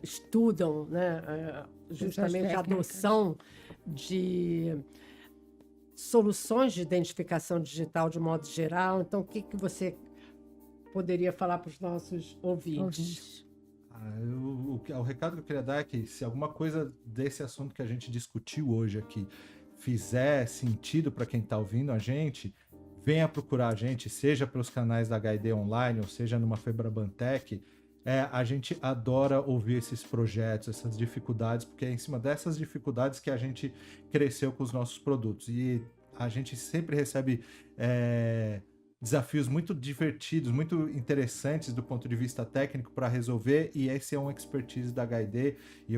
estudam, né, justamente a adoção de soluções de identificação digital de modo geral. Então, o que você poderia falar para os nossos ouvintes? O recado que eu queria dar é que se alguma coisa desse assunto que a gente discutiu hoje aqui fizer sentido para quem está ouvindo a gente, venha procurar a gente, seja pelos canais da HID Online ou seja numa Febrabantec. A gente adora ouvir esses projetos, essas dificuldades, porque é em cima dessas dificuldades que a gente cresceu com os nossos produtos. E a gente sempre recebe desafios muito divertidos, muito interessantes do ponto de vista técnico para resolver, e esse é um expertise da HID, e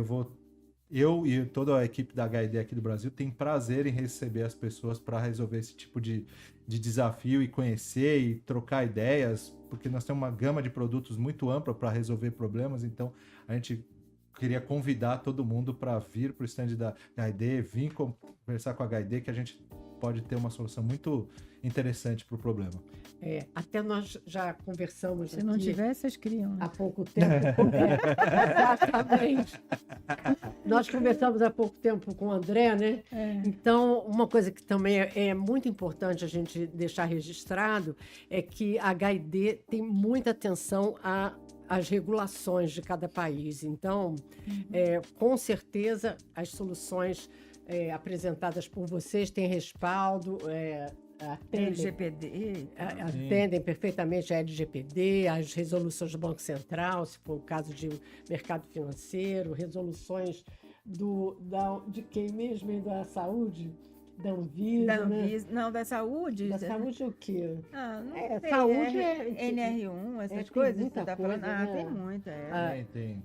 eu e toda a equipe da HID aqui do Brasil tem prazer em receber as pessoas para resolver esse tipo de desafio e conhecer e trocar ideias, porque nós temos uma gama de produtos muito ampla para resolver problemas, então a gente queria convidar todo mundo para vir para o stand da HID, vir conversar com a HID, que a gente pode ter uma solução muito interessante para o problema. Até nós já conversamos Se não aqui tivesse, as criam. há pouco tempo. Exatamente. Nós conversamos há pouco tempo com o André, né? Então, uma coisa que também é muito importante a gente deixar registrado é que a HID tem muita atenção às regulações de cada país. Então, com certeza, as soluções apresentadas por vocês têm respaldo, atendem perfeitamente a LGPD, as resoluções do Banco Central, se for o caso de mercado financeiro, resoluções de quem mesmo? Da saúde? Da Anvisa, Não, da saúde. Da saúde o quê? Não sei, saúde NR1, essas tem coisas que muita você tá coisa, falando. né? Tem muita. Tem.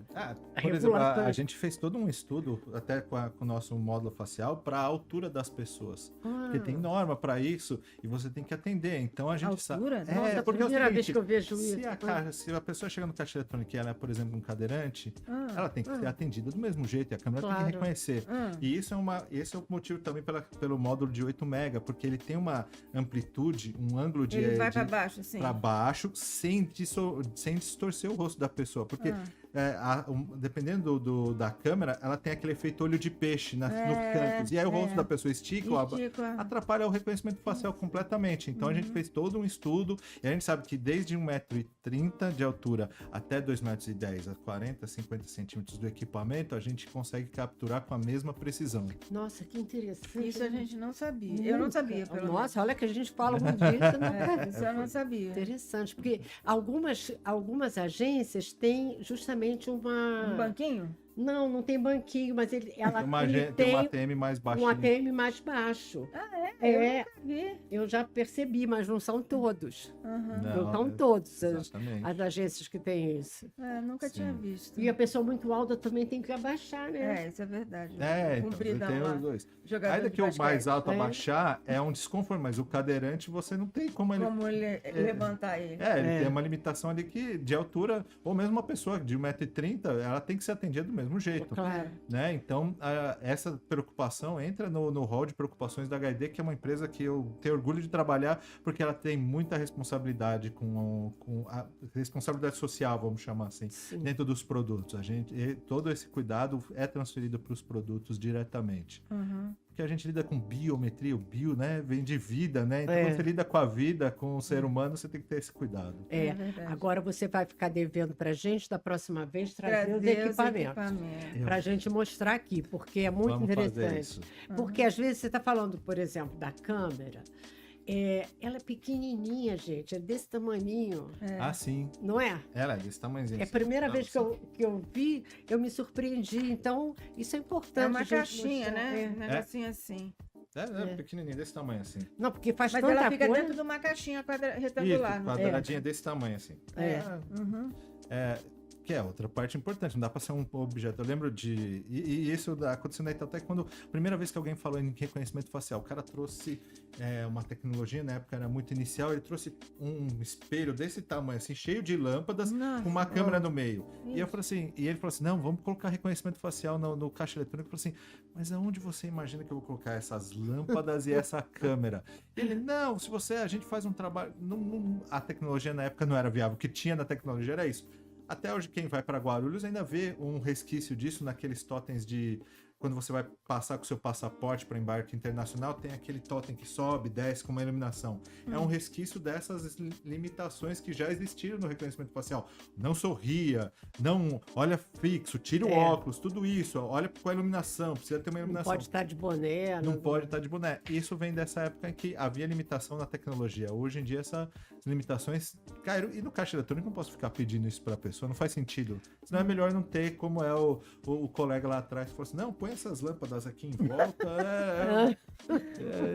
Por exemplo, a regulações. gente fez todo um estudo, até com o nosso módulo facial, para a altura das pessoas. Porque tem norma para isso e você tem que atender. Então a gente sabe. Altura? Nossa, é a porque é o primeira vez seguinte, que eu vejo isso. se a pessoa chega no caixa eletrônico e ela é, por exemplo, um cadeirante, ela tem que ser atendida do mesmo jeito e a câmera tem que reconhecer. E esse é o motivo também pelo módulo de 8 MB, porque ele tem uma amplitude, um ângulo de... Ele vai para baixo, sim. Para baixo, sem distorcer o rosto da pessoa. Porque dependendo da câmera, ela tem aquele efeito olho de peixe nos cantos. E aí o rosto da pessoa estica, atrapalha o reconhecimento facial completamente. Então a gente fez todo um estudo e a gente sabe que desde 1,30 m de altura até 2,10 m, a 40, 50 centímetros do equipamento, a gente consegue capturar com a mesma precisão. Nossa, que interessante. Isso a gente não sabia. Eu não sabia, pelo menos. Nossa, olha que a gente fala muito disso, né? Isso eu não sabia. Interessante, porque algumas agências têm justamente Um banquinho? Não tem banquinho, mas tem Tem uma ATM mais baixinha. um ATM mais baixo. Eu nunca vi. Eu já percebi, mas não são todos. Não são todos as agências que têm isso. Nunca tinha visto. E a pessoa muito alta também tem que abaixar, né? Isso é verdade. Então, Compridão tem lá. os dois. Jogador Ainda de que o basquete. mais alto abaixar é um desconforto, mas o cadeirante você não tem como ele... Como levantar ele. Ele tem uma limitação ali de altura, ou mesmo uma pessoa de 1,30 m, ela tem que ser atendida do mesmo jeito. Claro. Né? Então, essa preocupação entra no rol de preocupações da HID, que é uma empresa que eu tenho orgulho de trabalhar, porque ela tem muita responsabilidade com a responsabilidade social, vamos chamar assim, dentro dos produtos. Todo esse cuidado é transferido para os produtos diretamente. Porque a gente lida com biometria, o bio, né, vem de vida, né? Então, quando você lida com a vida, com o ser humano, você tem que ter esse cuidado. Agora você vai ficar devendo pra gente, da próxima vez, trazer os equipamentos. Pra gente mostrar aqui, porque é muito interessante. Porque às vezes você tá falando, por exemplo, da câmera, ela é pequenininha, gente, é desse tamaninho. Sim. Não é? Ela é desse tamanhozinho. É a primeira vez que eu vi, eu me surpreendi. Então, isso é importante. É uma caixinha, né? Um negocinho assim. Pequenininha, desse tamanho assim. Não, porque faz Mas tanta ela fica coisa. dentro de uma caixinha retangular. Quadradinha desse tamanho assim. Que é outra parte importante, não dá para ser um objeto. Eu lembro e isso aconteceu na Itaú até quando a primeira vez que alguém falou em reconhecimento facial, o cara trouxe uma tecnologia, na época era muito inicial, ele trouxe um espelho desse tamanho, assim, cheio de lâmpadas, com uma câmera no meio. E eu falei assim, e ele falou assim, não, vamos colocar reconhecimento facial no caixa eletrônico. Eu falei assim, mas aonde você imagina que eu vou colocar essas lâmpadas e essa câmera? Ele, não, a gente faz um trabalho... a tecnologia na época não era viável, o que tinha na tecnologia era isso. Até hoje, quem vai para Guarulhos ainda vê um resquício disso naqueles totens de... Quando você vai passar com o seu passaporte para embarque internacional, tem aquele totem que sobe, desce com uma iluminação. É um resquício dessas limitações que já existiram no reconhecimento facial. Não sorria, não olha fixo, tira o óculos, tudo isso. Olha com a iluminação, precisa ter uma iluminação. Não pode estar de boné. Não pode estar de boné. Isso vem dessa época em que havia limitação na tecnologia. Hoje em dia, essas limitações caíram. E no caixa eletrônico, eu não posso ficar pedindo isso para a pessoa, não faz sentido. Senão é melhor não ter, como é o colega lá atrás que falou assim, não, põe essas lâmpadas aqui em volta.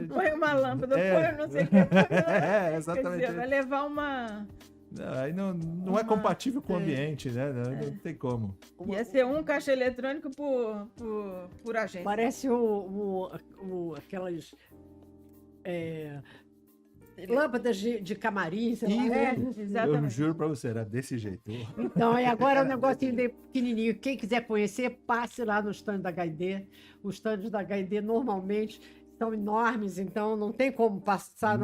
Põe uma lâmpada, põe não sei o que. Exatamente. Dizer, vai levar uma... Aí não é compatível com o ambiente, né? Não tem como. Ia ser um caixa eletrônico por agência. Parece aquelas... lâmpadas de camarim, sei lá. Eu juro pra você, era desse jeito. Então, e agora é um negocinho pequenininho. Quem quiser conhecer, passe lá no stand da HID. Os stands da HID normalmente são enormes, então não tem como passar,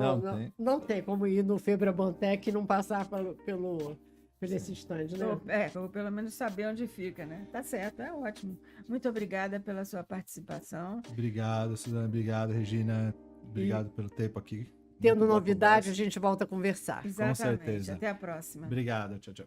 não tem como ir no Febrabantec e não passar por esse stand, né? Ou pelo menos saber onde fica, né? Tá certo, é ótimo. Muito obrigada pela sua participação. Obrigado, Suzana. Obrigado, Regina. Obrigado pelo tempo aqui. Tendo novidade, a gente volta a conversar. Exatamente. Com certeza. Até a próxima. Obrigado. Tchau, tchau.